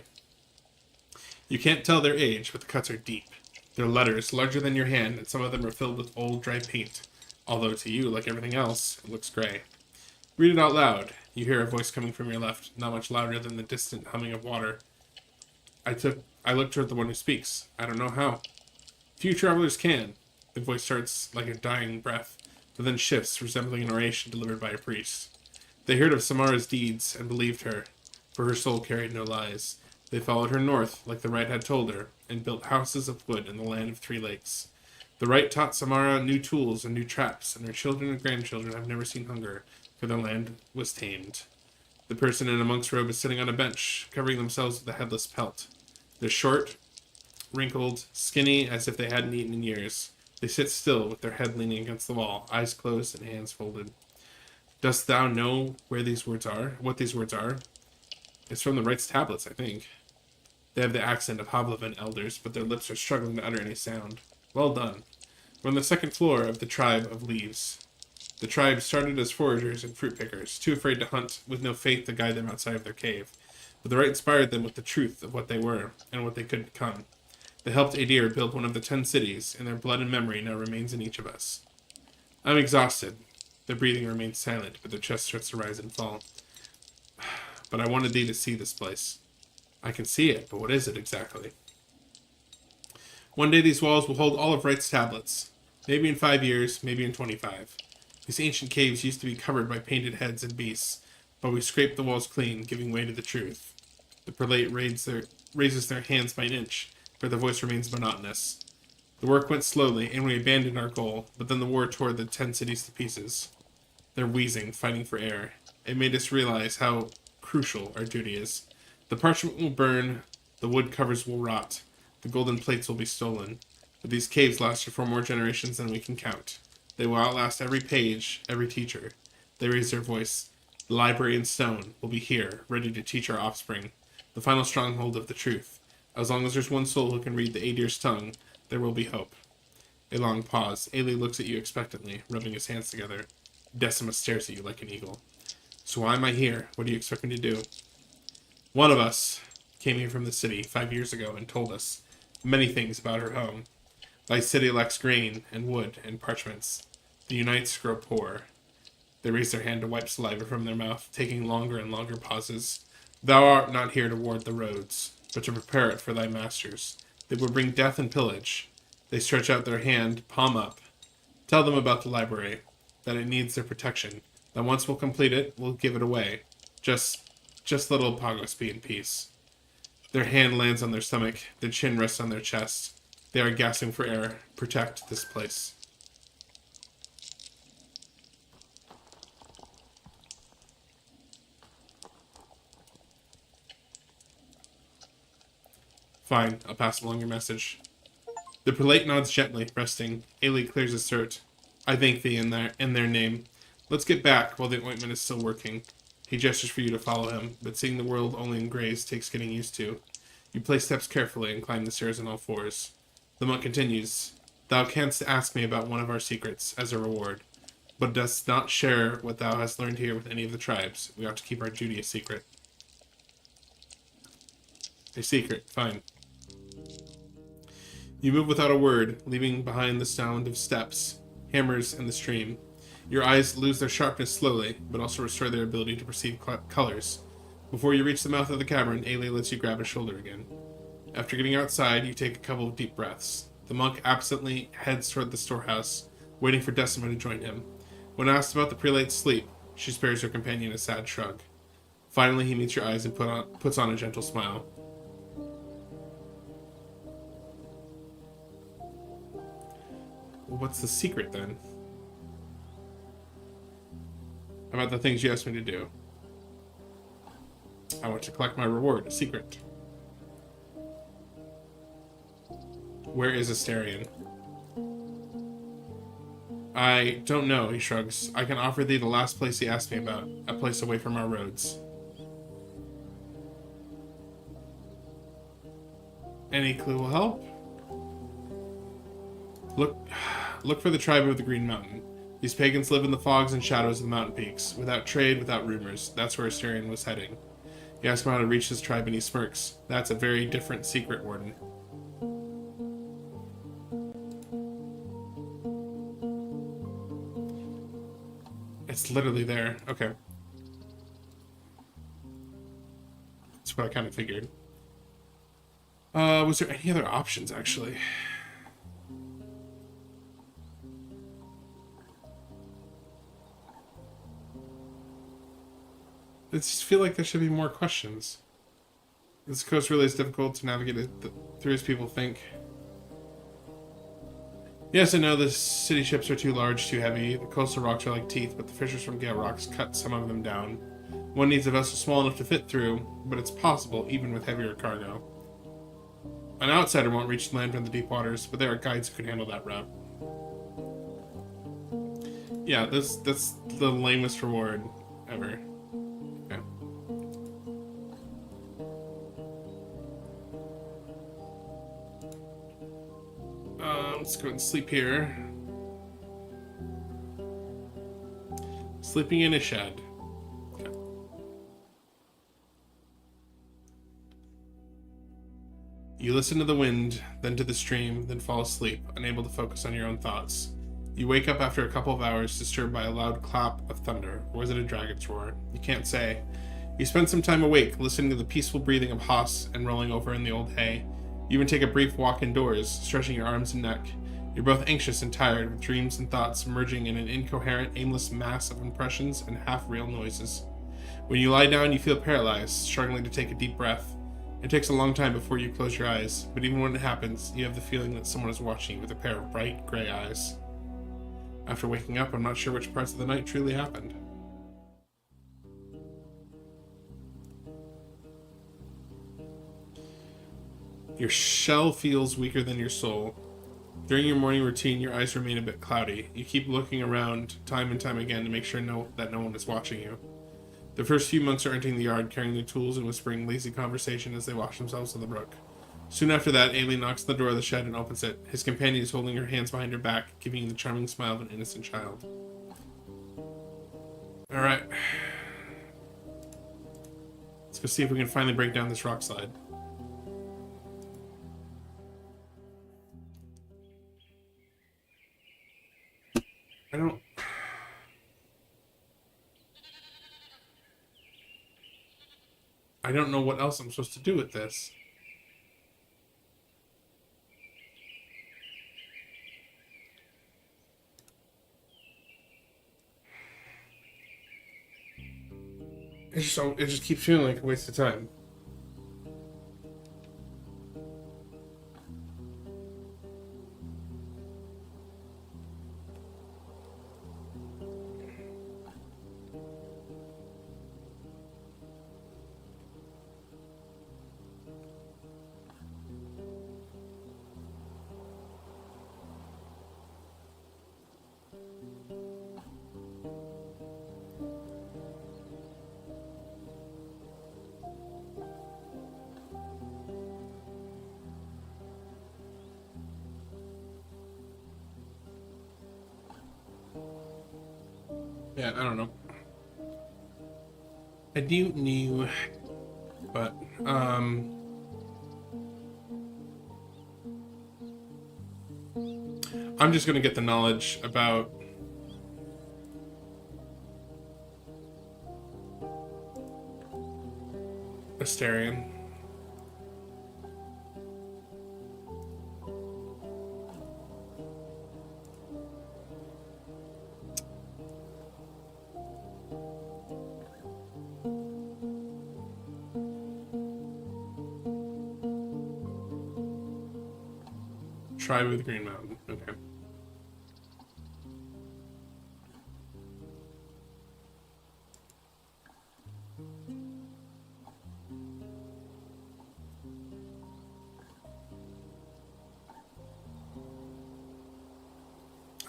You can't tell their age, but the cuts are deep. They're letters, larger than your hand, and some of them are filled with old, dry paint. Although to you, like everything else, it looks gray. Read it out loud. You hear a voice coming from your left, not much louder than the distant humming of water. I look toward the one who speaks. I don't know how. Few travelers can. The voice starts like a dying breath, but then shifts, resembling an oration delivered by a priest. They heard of Samara's deeds and believed her, for her soul carried no lies. They followed her north, like the Rite had told her, and built houses of wood in the land of 3 lakes. The Rite taught Samara new tools and new traps, and her children and grandchildren have never seen hunger, for their land was tamed. The person in a monk's robe is sitting on a bench, covering themselves with a headless pelt. They're short, wrinkled, skinny, as if they hadn't eaten in years. They sit still, with their head leaning against the wall, eyes closed and hands folded. Dost thou know where these words are? What these words are? It's from the Rite's tablets, I think. They have the accent of Havlavan elders, but their lips are struggling to utter any sound. Well done. We're on the second floor of the tribe of Leaves. The tribe started as foragers and fruit pickers, too afraid to hunt, with no faith to guide them outside of their cave. But the right inspired them with the truth of what they were, and what they could become. They helped Adir build one of the 10 cities, and their blood and memory now remains in each of us. I'm exhausted. Their breathing remains silent, but their chest starts to rise and fall. But I wanted thee to see this place. I can see it, but what is it exactly? One day these walls will hold all of Wright's tablets. Maybe in 5 years, maybe in 25. These ancient caves used to be covered by painted heads and beasts, but we scraped the walls clean, giving way to the truth. The prelate raises their hands by an inch, but their voice remains monotonous. The work went slowly, and we abandoned our goal, but then the war tore the 10 cities to pieces. They're wheezing, fighting for air. It made us realize how crucial our duty is. The parchment will burn, the wood covers will rot, the golden plates will be stolen. But these caves lasted for more generations than we can count. They will outlast every page, every teacher. They raise their voice. The library in stone will be here, ready to teach our offspring. The final stronghold of the truth. As long as there's one soul who can read the Adir's tongue, there will be hope. A long pause. Ailey looks at you expectantly, rubbing his hands together. Decima stares at you like an eagle. So why am I here? What do you expect me to do? One of us came here from the city 5 years ago and told us many things about her home. Thy city lacks grain and wood and parchments. The Unites grow poor. They raise their hand to wipe saliva from their mouth, taking longer and longer pauses. Thou art not here to ward the roads, but to prepare it for thy masters. They will bring death and pillage. They stretch out their hand, palm up. Tell them about the library, that it needs their protection, that once we'll complete it, we'll give it away. Just let little Pagos be in peace. Their hand lands on their stomach, their chin rests on their chest. They are gasping for air. Protect this place. Fine, I'll pass along your message. The prelate nods gently, resting. Ailey clears his throat. I thank thee in their name. Let's get back while the ointment is still working. He gestures for you to follow him, but seeing the world only in grays takes getting used to. You place steps carefully and climb the stairs on all fours. The monk continues. Thou canst ask me about one of our secrets, as a reward, but dost not share what thou hast learned here with any of the tribes. We ought to keep our duty a secret. A secret, fine. You move without a word, leaving behind the sound of steps, hammers, and the stream. Your eyes lose their sharpness slowly, but also restore their ability to perceive colors. Before you reach the mouth of the cavern, Ailey lets you grab his shoulder again. After getting outside, you take a couple of deep breaths. The monk absently heads toward the storehouse, waiting for Decima to join him. When asked about the prelate's sleep, she spares her companion a sad shrug. Finally, he meets your eyes and puts on a gentle smile. Well, what's the secret, then? About the things you asked me to do. I want to collect my reward, a secret. Where is Asterion? I don't know, he shrugs. I can offer thee the last place he asked me about, a place away from our roads. Any clue will help? Look for the tribe of the Green Mountain. These pagans live in the fogs and shadows of the mountain peaks, without trade, without rumors. That's where Asterion was heading. You ask him how to reach this tribe and he smirks. That's a very different secret, Warden. It's literally there. Okay. That's what I kind of figured. Was there any other options, actually? I just feel like there should be more questions. This coast really is difficult to navigate through as people think. Yes, I know the city ships are too large, too heavy. The coastal rocks are like teeth, but the fissures from Gale Rocks cut some of them down. One needs a vessel small enough to fit through, but it's possible even with heavier cargo. An outsider won't reach land from the deep waters, but there are guides who can handle that route. Yeah, that's the lamest reward ever. Okay. let's go and sleep here. Sleeping in a shed. Okay. You listen to the wind, then to the stream, then fall asleep, unable to focus on your own thoughts. You wake up after a couple of hours, disturbed by a loud clap of thunder. Or is it a dragon's roar? You can't say. You spend some time awake, listening to the peaceful breathing of Haas and rolling over in the old hay. You even take a brief walk indoors, stretching your arms and neck. You're both anxious and tired, with dreams and thoughts merging in an incoherent, aimless mass of impressions and half-real noises. When you lie down, you feel paralyzed, struggling to take a deep breath. It takes a long time before you close your eyes, but even when it happens, you have the feeling that someone is watching you with a pair of bright, gray eyes. After waking up, I'm not sure which parts of the night truly happened. Your shell feels weaker than your soul. During your morning routine, your eyes remain a bit cloudy. You keep looking around time and time again to make sure that no one is watching you. The first few monks are entering the yard, carrying their tools and whispering lazy conversation as they wash themselves in the brook. Soon after that, Ailey knocks on the door of the shed and opens it. His companion is holding her hands behind her back, giving you the charming smile of an innocent child. Alright. Let's go see if we can finally break down this rock slide. I don't know what else I'm supposed to do with this. It just keeps feeling like a waste of time. Yeah, I don't know. I do knew, but I'm just gonna get the knowledge about Asterion. Try with Green Mountain. Okay.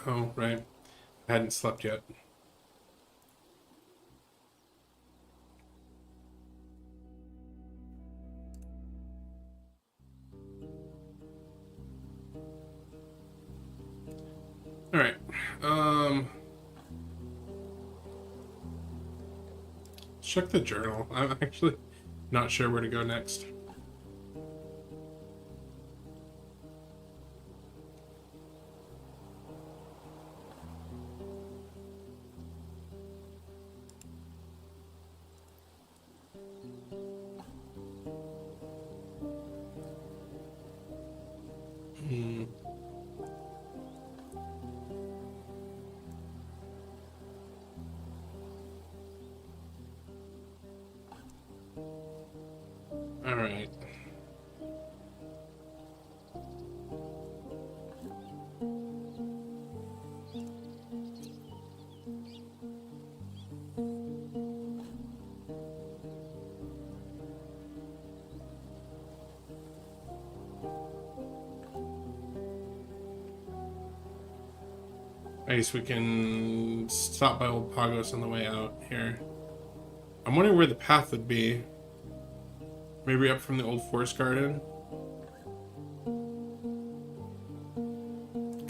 Oh, right. I hadn't slept yet. Alright. Check the journal. I'm actually not sure where to go next. Alright. I guess we can stop by Old Pagos on the way out here. I'm wondering where the path would be. Maybe up from the old forest garden?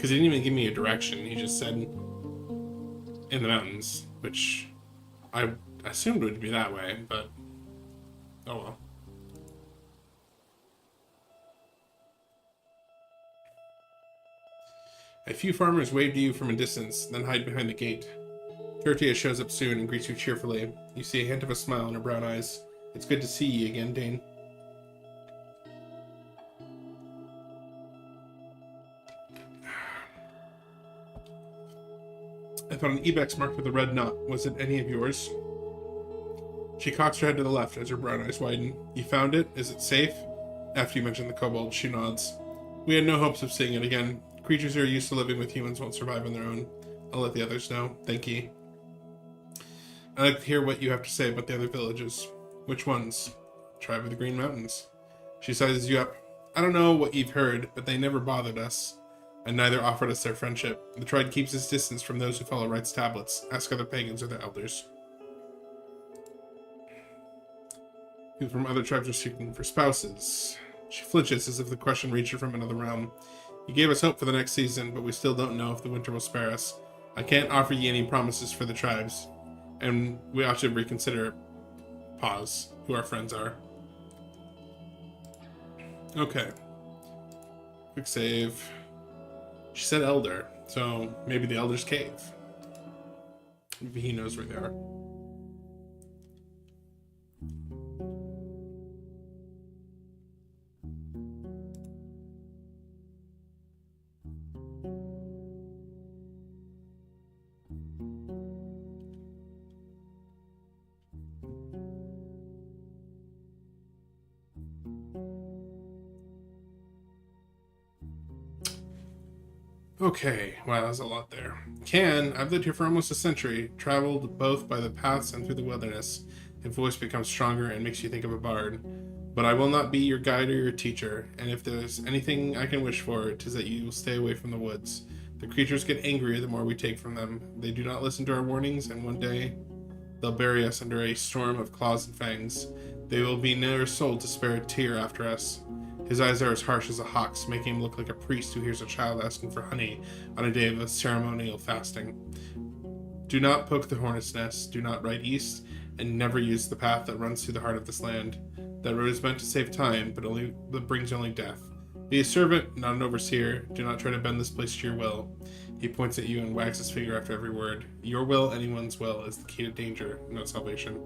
Because he didn't even give me a direction. He just said in the mountains, which I assumed would be that way, but oh well. A few farmers wave to you from a distance, then hide behind the gate. Tortilla shows up soon and greets you cheerfully. You see a hint of a smile in her brown eyes. It's good to see you again, Dane. I found an ibex marked with a red knot. Was it any of yours? She cocks her head to the left as her brown eyes widen. You found it? Is it safe? After you mention the kobold, she nods. We had no hopes of seeing it again. Creatures who are used to living with humans won't survive on their own. I'll let the others know. Thank you. I'd like to hear what you have to say about the other villages. Which ones? Tribe of the Green Mountains. She sizes you up. I don't know what you've heard, but they never bothered us, and neither offered us their friendship. The tribe keeps its distance from those who follow Right's tablets. Ask other pagans or their elders. People from other tribes are seeking for spouses. She flinches as if the question reached her from another realm. You gave us hope for the next season, but we still don't know if the winter will spare us. I can't offer you any promises for the tribes, and we ought to reconsider who our friends are. Okay. Quick save. She said elder, so maybe the elder's cave. Maybe he knows where they are. Okay, wow, that's a lot there. I've lived here for almost a century, traveled both by the paths and through the wilderness. Your voice becomes stronger and makes you think of a bard. But I will not be your guide or your teacher, and if there's anything I can wish for, 'tis that you will stay away from the woods. The creatures get angrier the more we take from them. They do not listen to our warnings, and one day they'll bury us under a storm of claws and fangs. They will be never sold to spare a tear after us. His eyes are as harsh as a hawk's, making him look like a priest who hears a child asking for honey on a day of a ceremonial fasting. Do not poke the hornet's nest, do not ride east, and never use the path that runs through the heart of this land. That road is meant to save time, but brings only death. Be a servant, not an overseer. Do not try to bend this place to your will. He points at you and wags his finger after every word. Your will, anyone's will, is the key to danger, not salvation.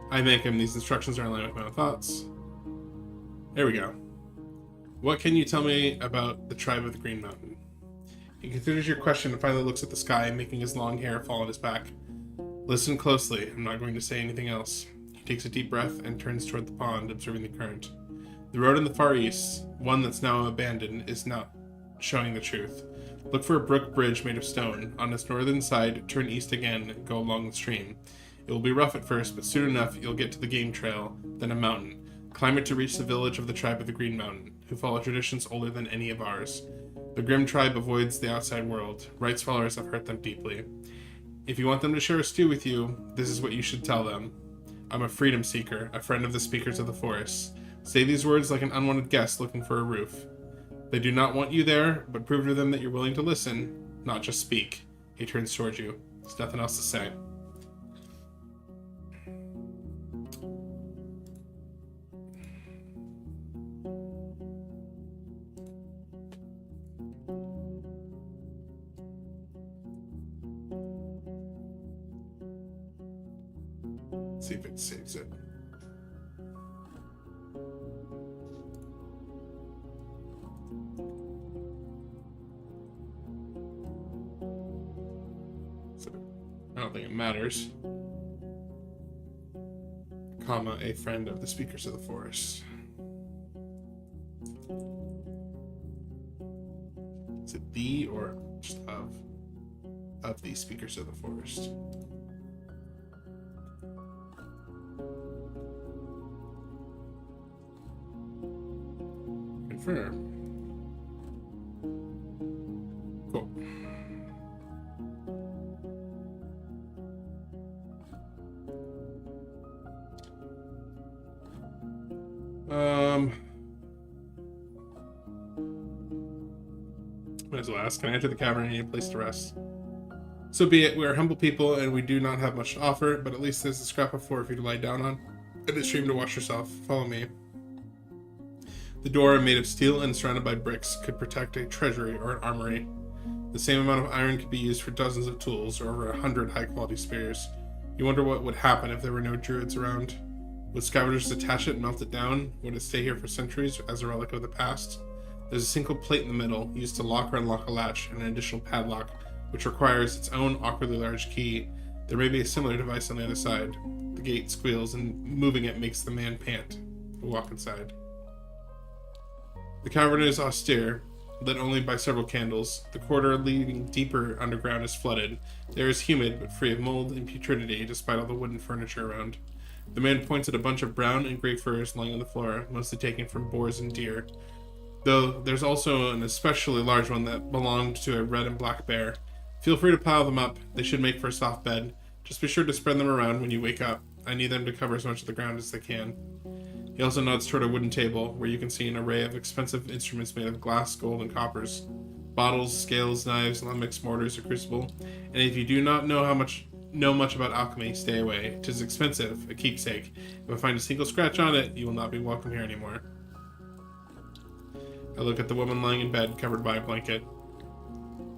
I thank him. These instructions are in line with my own thoughts. There we go. What can you tell me about the tribe of the Green Mountain? He considers your question and finally looks at the sky, making his long hair fall on his back. Listen closely. I'm not going to say anything else. He takes a deep breath and turns toward the pond, observing the current. The road in the far east, one that's now abandoned, is not showing the truth. Look for a brook bridge made of stone. On its northern side, turn east again and go along the stream. It will be rough at first, but soon enough you'll get to the game trail, then a mountain. Climb it to reach the village of the tribe of the Green Mountain, who follow traditions older than any of ours. The Grim tribe avoids the outside world. Right's followers have hurt them deeply. If you want them to share a stew with you, this is what you should tell them. I'm a freedom seeker, a friend of the speakers of the forest. Say these words like an unwanted guest looking for a roof. They do not want you there, but prove to them that you're willing to listen, not just speak. He turns towards you. There's nothing else to say. See if it saves it. So, I don't think it matters. Comma, a friend of the speakers of the forest. Is it the or just of? Of the speakers of the forest. Confirm. Cool. Might as well ask, can I enter the cavern? I need a place to rest. So be it. We are humble people, and we do not have much to offer, but at least there's a scrap of floor for you to lie down on, and a stream to wash yourself. Follow me. The door, made of steel and surrounded by bricks, could protect a treasury or an armory. The same amount of iron could be used for dozens of tools, or over 100 high-quality spears. You wonder what would happen if there were no druids around. Would scavengers attach it and melt it down? Would it stay here for centuries as a relic of the past? There's a single plate in the middle, used to lock or unlock a latch, and an additional padlock, which requires its own awkwardly large key. There may be a similar device on the other side. The gate squeals, and moving it makes the man pant. We walk inside. The cavern is austere, lit only by several candles. The corridor leading deeper underground is flooded. The air is humid, but free of mold and putridity, despite all the wooden furniture around. The man points at a bunch of brown and gray furs lying on the floor, mostly taken from boars and deer. Though there's also an especially large one that belonged to a red and black bear. Feel free to pile them up. They should make for a soft bed. Just be sure to spread them around when you wake up. I need them to cover as much of the ground as they can. He also nods toward a wooden table, where you can see an array of expensive instruments made of glass, gold, and coppers. Bottles, scales, knives, lembics, mortars, a crucible. And if you do not know much about alchemy, stay away. 'Tis expensive, a keepsake. If I find a single scratch on it, you will not be welcome here anymore. I look at the woman lying in bed, covered by a blanket.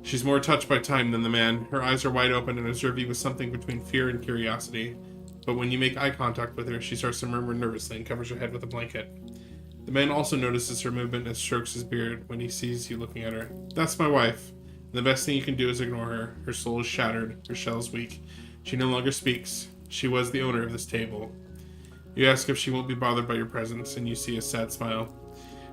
She's more touched by time than the man. Her eyes are wide open and observe you with something between fear and curiosity. But when you make eye contact with her, she starts to murmur nervously and covers her head with a blanket. The man also notices her movement and strokes his beard when he sees you looking at her. That's my wife. And the best thing you can do is ignore her. Her soul is shattered. Her shell is weak. She no longer speaks. She was the owner of this table. You ask if she won't be bothered by your presence, and you see a sad smile.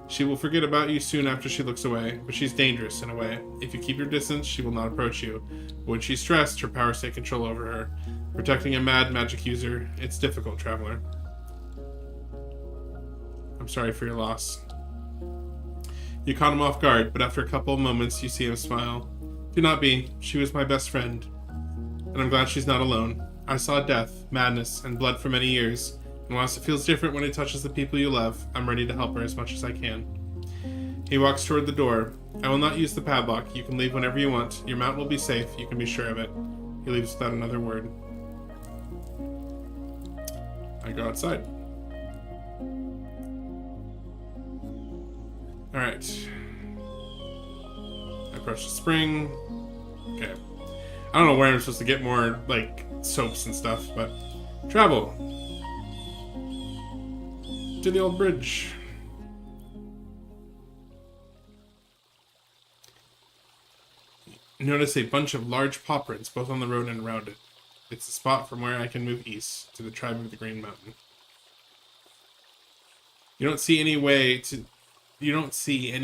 She will forget about you soon after she looks away, but she's dangerous in a way. If you keep your distance, she will not approach you. But when she's stressed, her powers take control over her. Protecting a mad magic user, it's difficult, traveler. I'm sorry for your loss. You caught him off guard, but after a couple of moments, you see him smile. Do not be. She was my best friend. And I'm glad she's not alone. I saw death, madness, and blood for many years. And whilst it feels different when it touches the people you love, I'm ready to help her as much as I can. He walks toward the door. I will not use the padlock. You can leave whenever you want. Your mount will be safe. You can be sure of it. He leaves without another word. I go outside. Alright. I approach the spring. Okay. I don't know where I'm supposed to get more, like, soaps and stuff, but... Travel! To the old bridge. Notice a bunch of large paw prints both on the road and around it. It's the spot from where I can move east to the tribe of the Green Mountain. You don't see any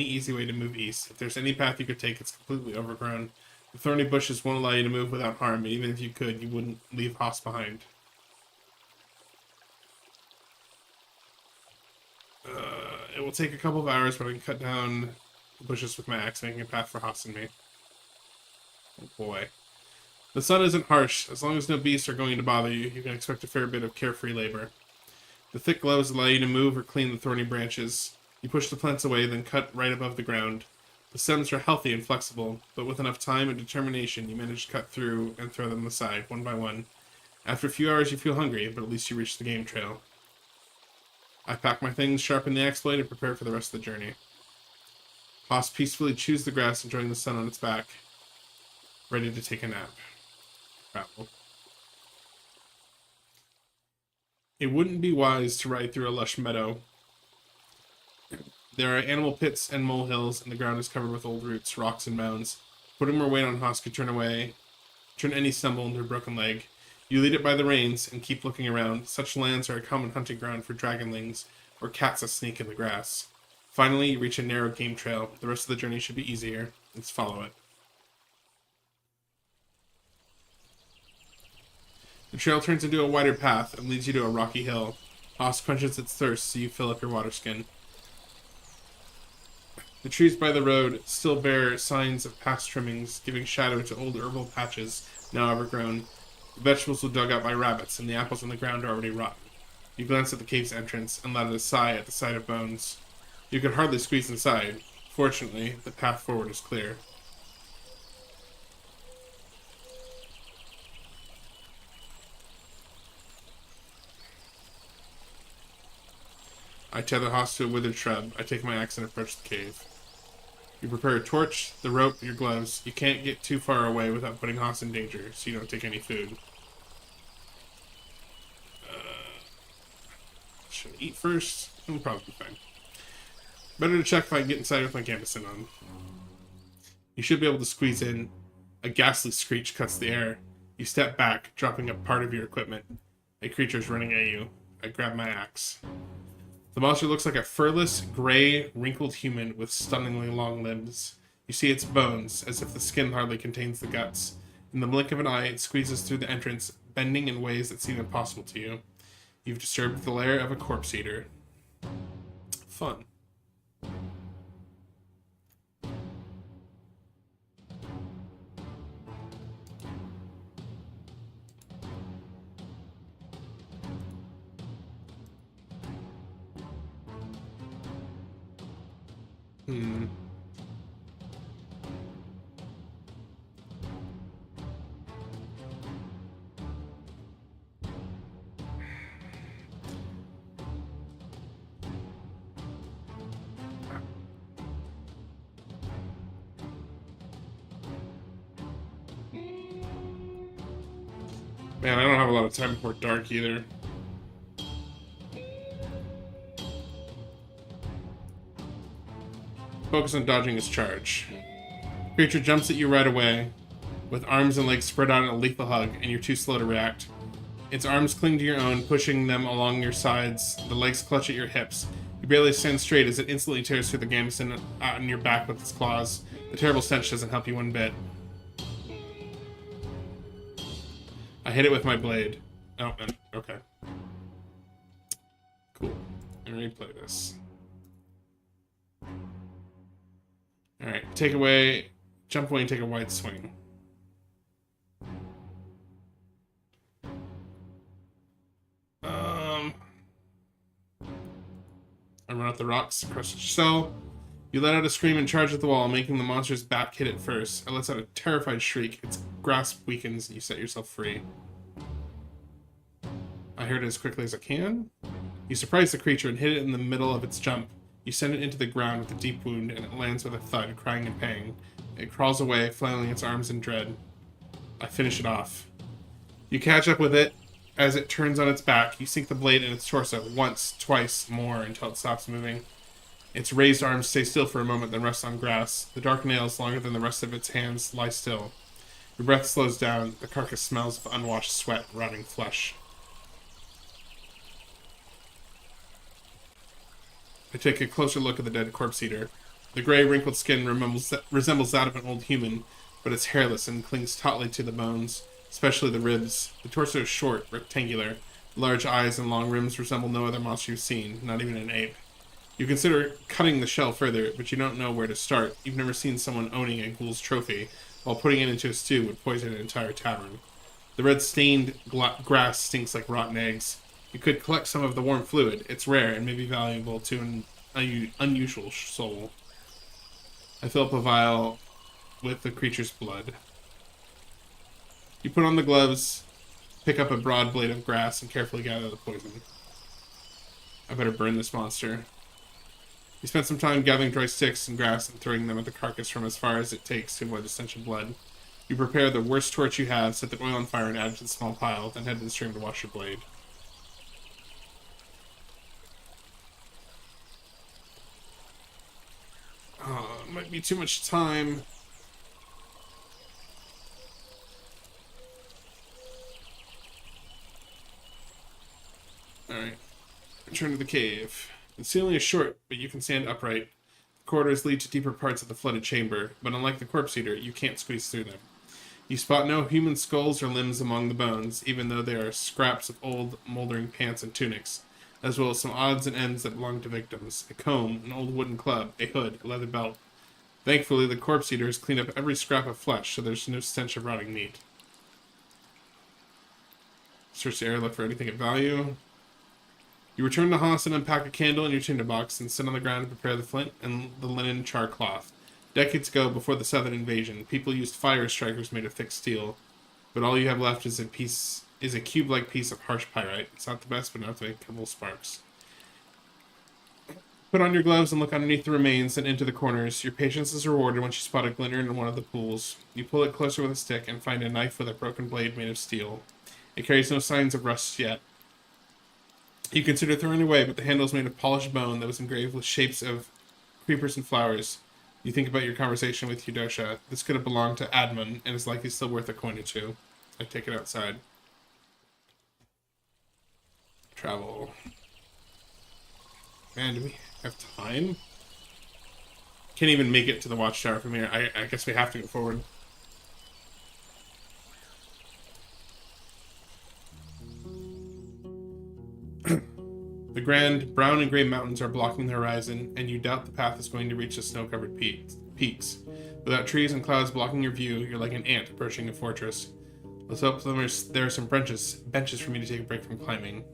easy way to move east. If there's any path you could take, it's completely overgrown. The thorny bushes won't allow you to move without harm, and even if you could, you wouldn't leave Haas behind. It will take a couple of hours, but I can cut down the bushes with my axe, making a path for Haas and me. Oh boy. The sun isn't harsh. As long as no beasts are going to bother you, you can expect a fair bit of carefree labor. The thick gloves allow you to move or clean the thorny branches. You push the plants away, then cut right above the ground. The stems are healthy and flexible, but with enough time and determination, you manage to cut through and throw them aside, one by one. After a few hours, you feel hungry, but at least you reach the game trail. I pack my things, sharpen the axe blade, and prepare for the rest of the journey. Haas peacefully chews the grass, enjoying the sun on its back, ready to take a nap. Travel. It wouldn't be wise to ride through a lush meadow. There are animal pits and molehills, and the ground is covered with old roots, rocks, and mounds. Putting more weight on Haas could turn any stumble into a broken leg. You lead it by the reins and keep looking around. Such lands are a common hunting ground for dragonlings, or cats that sneak in the grass. Finally, you reach a narrow game trail. The rest of the journey should be easier. Let's follow it. The trail turns into a wider path and leads you to a rocky hill. Haas quenches its thirst, so you fill up your water skin. The trees by the road still bear signs of past trimmings, giving shadow to old herbal patches, now overgrown. The vegetables were dug out by rabbits, and the apples on the ground are already rotten. You glance at the cave's entrance, and let out a sigh at the sight of bones. You could hardly squeeze inside. Fortunately, the path forward is clear. I tether Haas to a withered shrub. I take my axe and approach the cave. You prepare a torch, the rope, your gloves. You can't get too far away without putting Haas in danger, so you don't take any food. Should I eat first? It'll probably be fine. Better to check if I can get inside with my gambeson on. You should be able to squeeze in. A ghastly screech cuts the air. You step back, dropping a part of your equipment. A creature's running at you. I grab my axe. The monster looks like a furless, gray, wrinkled human with stunningly long limbs. You see its bones, as if the skin hardly contains the guts. In the blink of an eye, it squeezes through the entrance, bending in ways that seem impossible to you. You've disturbed the lair of a corpse eater. Fun. Man, I don't have a lot of time before dark either. Focus on dodging his charge. Creature jumps at you right away, with arms and legs spread out in a lethal hug, and you're too slow to react. Its arms cling to your own, pushing them along your sides. The legs clutch at your hips. You barely stand straight as it instantly tears through the gambeson out on your back with its claws. The terrible stench doesn't help you one bit. I hit it with my blade. Oh, okay. Cool. I'm ready to play this. Alright, take away, jump away and take a wide swing. I run up the rocks, crush your cell. You let out a scream and charge at the wall, making the monster's back hit it first. It lets out a terrified shriek. Its grasp weakens, and you set yourself free. I heard it as quickly as I can. You surprise the creature and hit it in the middle of its jump. You send it into the ground with a deep wound, and it lands with a thud, crying in pain. It crawls away, flailing its arms in dread. I finish it off. You catch up with it. As it turns on its back, you sink the blade in its torso once, twice, more, until it stops moving. Its raised arms stay still for a moment, then rest on grass. The dark nails, longer than the rest of its hands, lie still. Your breath slows down. The carcass smells of unwashed sweat, rotting flesh. I take a closer look at the dead corpse eater. The gray, wrinkled skin resembles that of an old human, but it's hairless and clings tautly to the bones, especially the ribs. The torso is short, rectangular. Large eyes and long rims resemble no other monster you've seen, not even an ape. You consider cutting the shell further, but you don't know where to start. You've never seen someone owning a ghoul's trophy, while putting it into a stew would poison an entire tavern. The red-stained grass stinks like rotten eggs. You could collect some of the warm fluid. It's rare and may be valuable to an unusual soul. I fill up a vial with the creature's blood. You put on the gloves, pick up a broad blade of grass, and carefully gather the poison. I better burn this monster. You spend some time gathering dry sticks and grass and throwing them at the carcass from as far as it takes to avoid the stench of blood. You prepare the worst torch you have, set the oil on fire, and add it to the small pile, then head to the stream to wash your blade. Oh, it might be too much time. Alright. Return to the cave. The ceiling is short, but you can stand upright. The corridors lead to deeper parts of the flooded chamber, but unlike the corpse eater, you can't squeeze through them. You spot no human skulls or limbs among the bones, even though there are scraps of old, moldering pants and tunics, as well as some odds and ends that belong to victims. A comb, an old wooden club, a hood, a leather belt. Thankfully, the corpse eater has cleaned up every scrap of flesh, so there's no stench of rotting meat. Search the area, look for anything of value. You return to Haas and unpack a candle in your tinderbox and sit on the ground to prepare the flint and the linen char cloth. Decades ago, before the Southern invasion, people used fire strikers made of thick steel, but all you have left is a cube-like piece of harsh pyrite. It's not the best, but enough to make a couple sparks. Put on your gloves and look underneath the remains and into the corners. Your patience is rewarded when she spot a glinter in one of the pools. You pull it closer with a stick and find a knife with a broken blade made of steel. It carries no signs of rust yet. You consider throwing it away, but the handle is made of polished bone that was engraved with shapes of creepers and flowers. You think about your conversation with Eudosha. This could have belonged to Admon and is likely still worth a coin or two. I take it outside. Travel. Man, do we have time? Can't even make it to the watchtower from here. I guess we have to go forward. The grand brown and gray mountains are blocking the horizon, and you doubt the path is going to reach the snow-covered peaks. Without trees and clouds blocking your view, you're like an ant approaching a fortress. Let's hope there are some benches for me to take a break from climbing.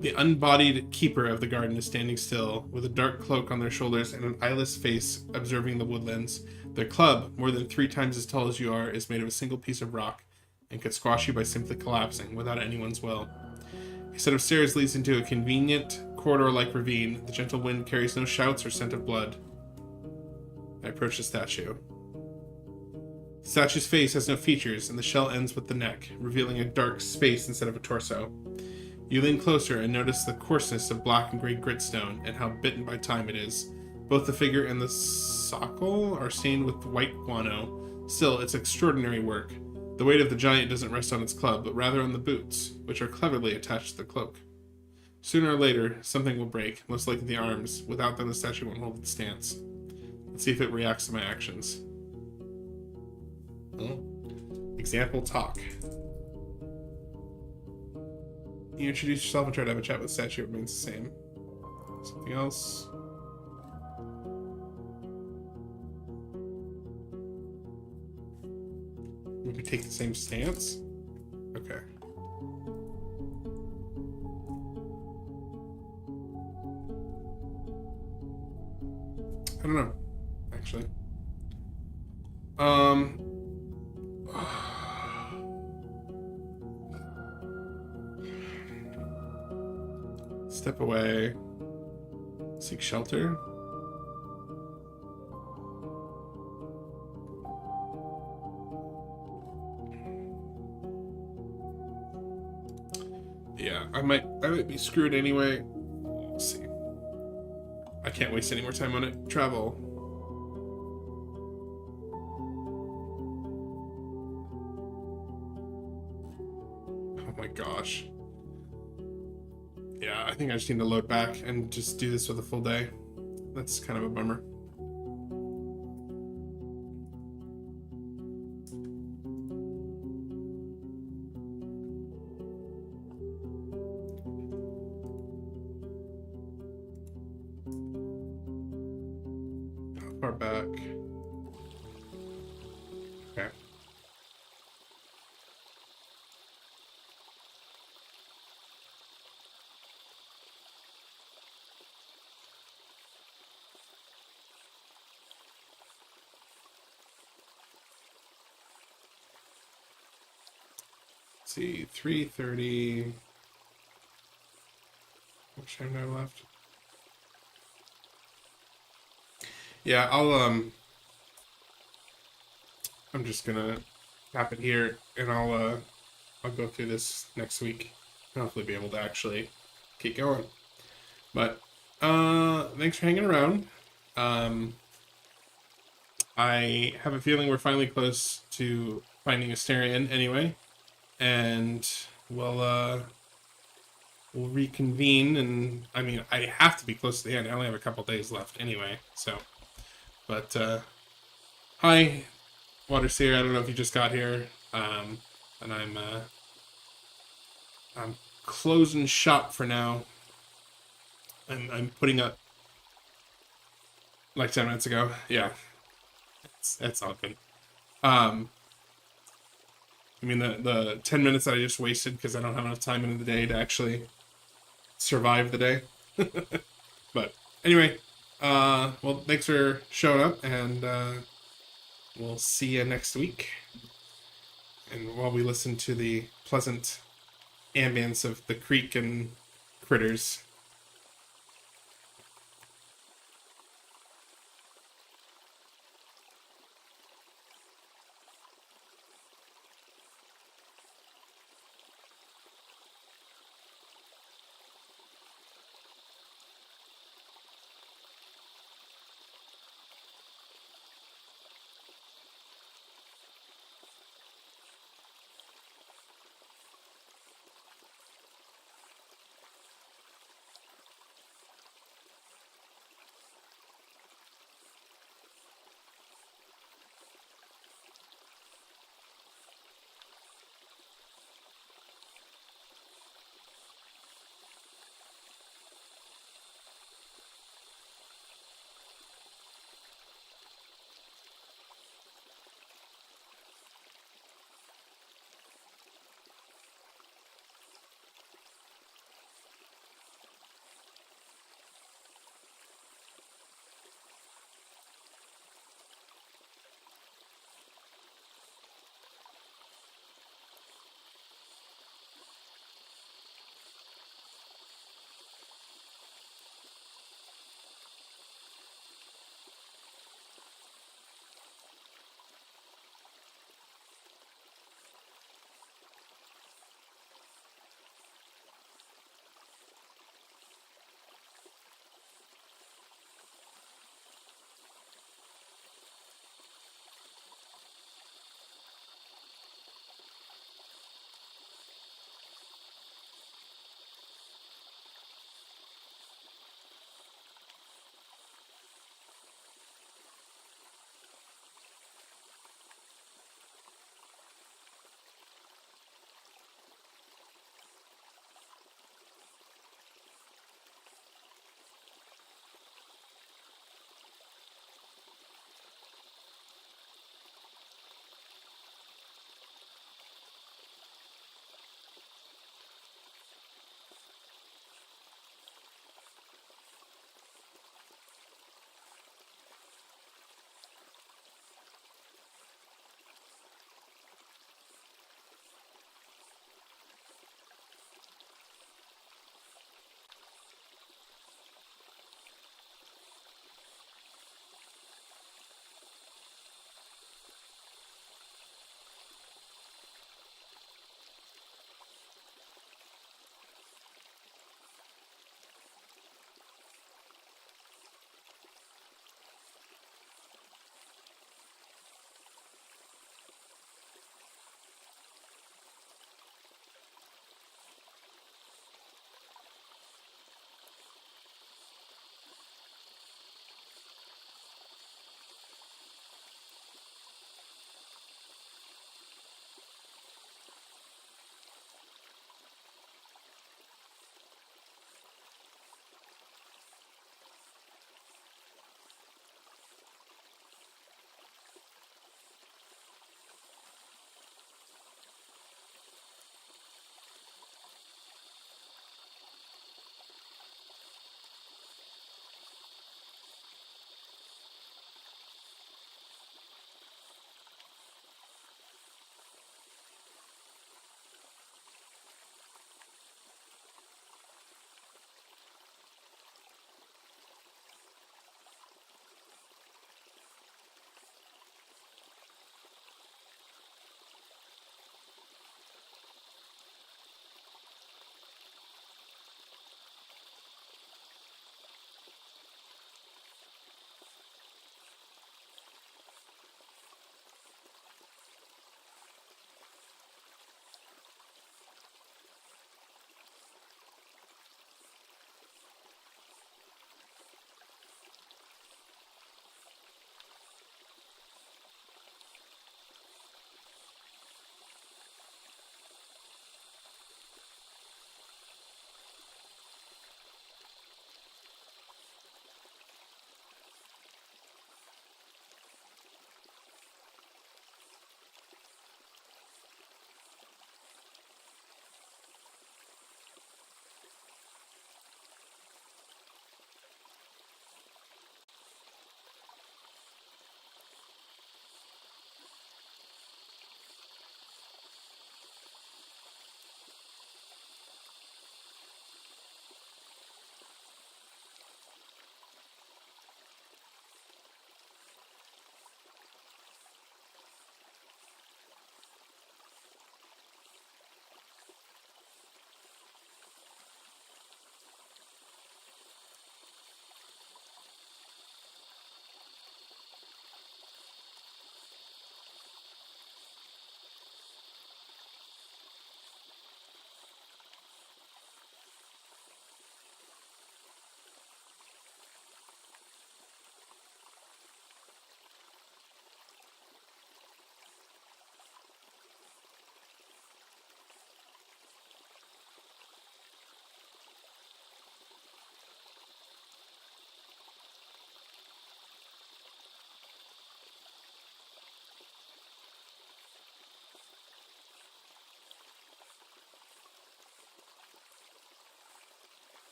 The unbodied keeper of the garden is standing still, with a dark cloak on their shoulders and an eyeless face observing the woodlands. Their club, more than 3 times as tall as you are, is made of a single piece of rock, and could squash you by simply collapsing, without anyone's will. A set of stairs leads into a convenient, corridor-like ravine. The gentle wind carries no shouts or scent of blood. I approach the statue. The statue's face has no features, and the shell ends with the neck, revealing a dark space instead of a torso. You lean closer and notice the coarseness of black and gray gritstone, and how bitten by time it is. Both the figure and the socle are stained with white guano. Still, it's extraordinary work. The weight of the giant doesn't rest on its club, but rather on the boots, which are cleverly attached to the cloak. Sooner or later, something will break, most likely the arms. Without them, the statue won't hold its stance. Let's see if it reacts to my actions. Oh. Example talk. You introduce yourself and try to have a chat with the statue. It remains the same. Something else. Maybe take the same stance? Okay. I don't know, actually. Step away. Seek shelter. Yeah, I might be screwed anyway. We'll see. I can't waste any more time on it. Travel. Oh my gosh. Yeah, I think I just need to load back and just do this with a full day. That's kind of a bummer. How far back? Okay. Let's see, 3:30. How much time do I have left? Yeah, I'm just gonna tap it here, and I'll go through this next week, and hopefully be able to actually keep going. But thanks for hanging around. I have a feeling we're finally close to finding Asterion anyway, and we'll reconvene. And I mean, I have to be close to the end. I only have a couple days left anyway, so. But hi, Water Seer. I don't know if you just got here, and I'm closing shop for now. I'm putting up like 10 minutes ago. Yeah, it's all good. I mean the 10 minutes that I just wasted because I don't have enough time in the day to actually survive the day. But anyway, well, thanks for showing up, and we'll see you next week. And while we listen to the pleasant ambience of the creek and critters,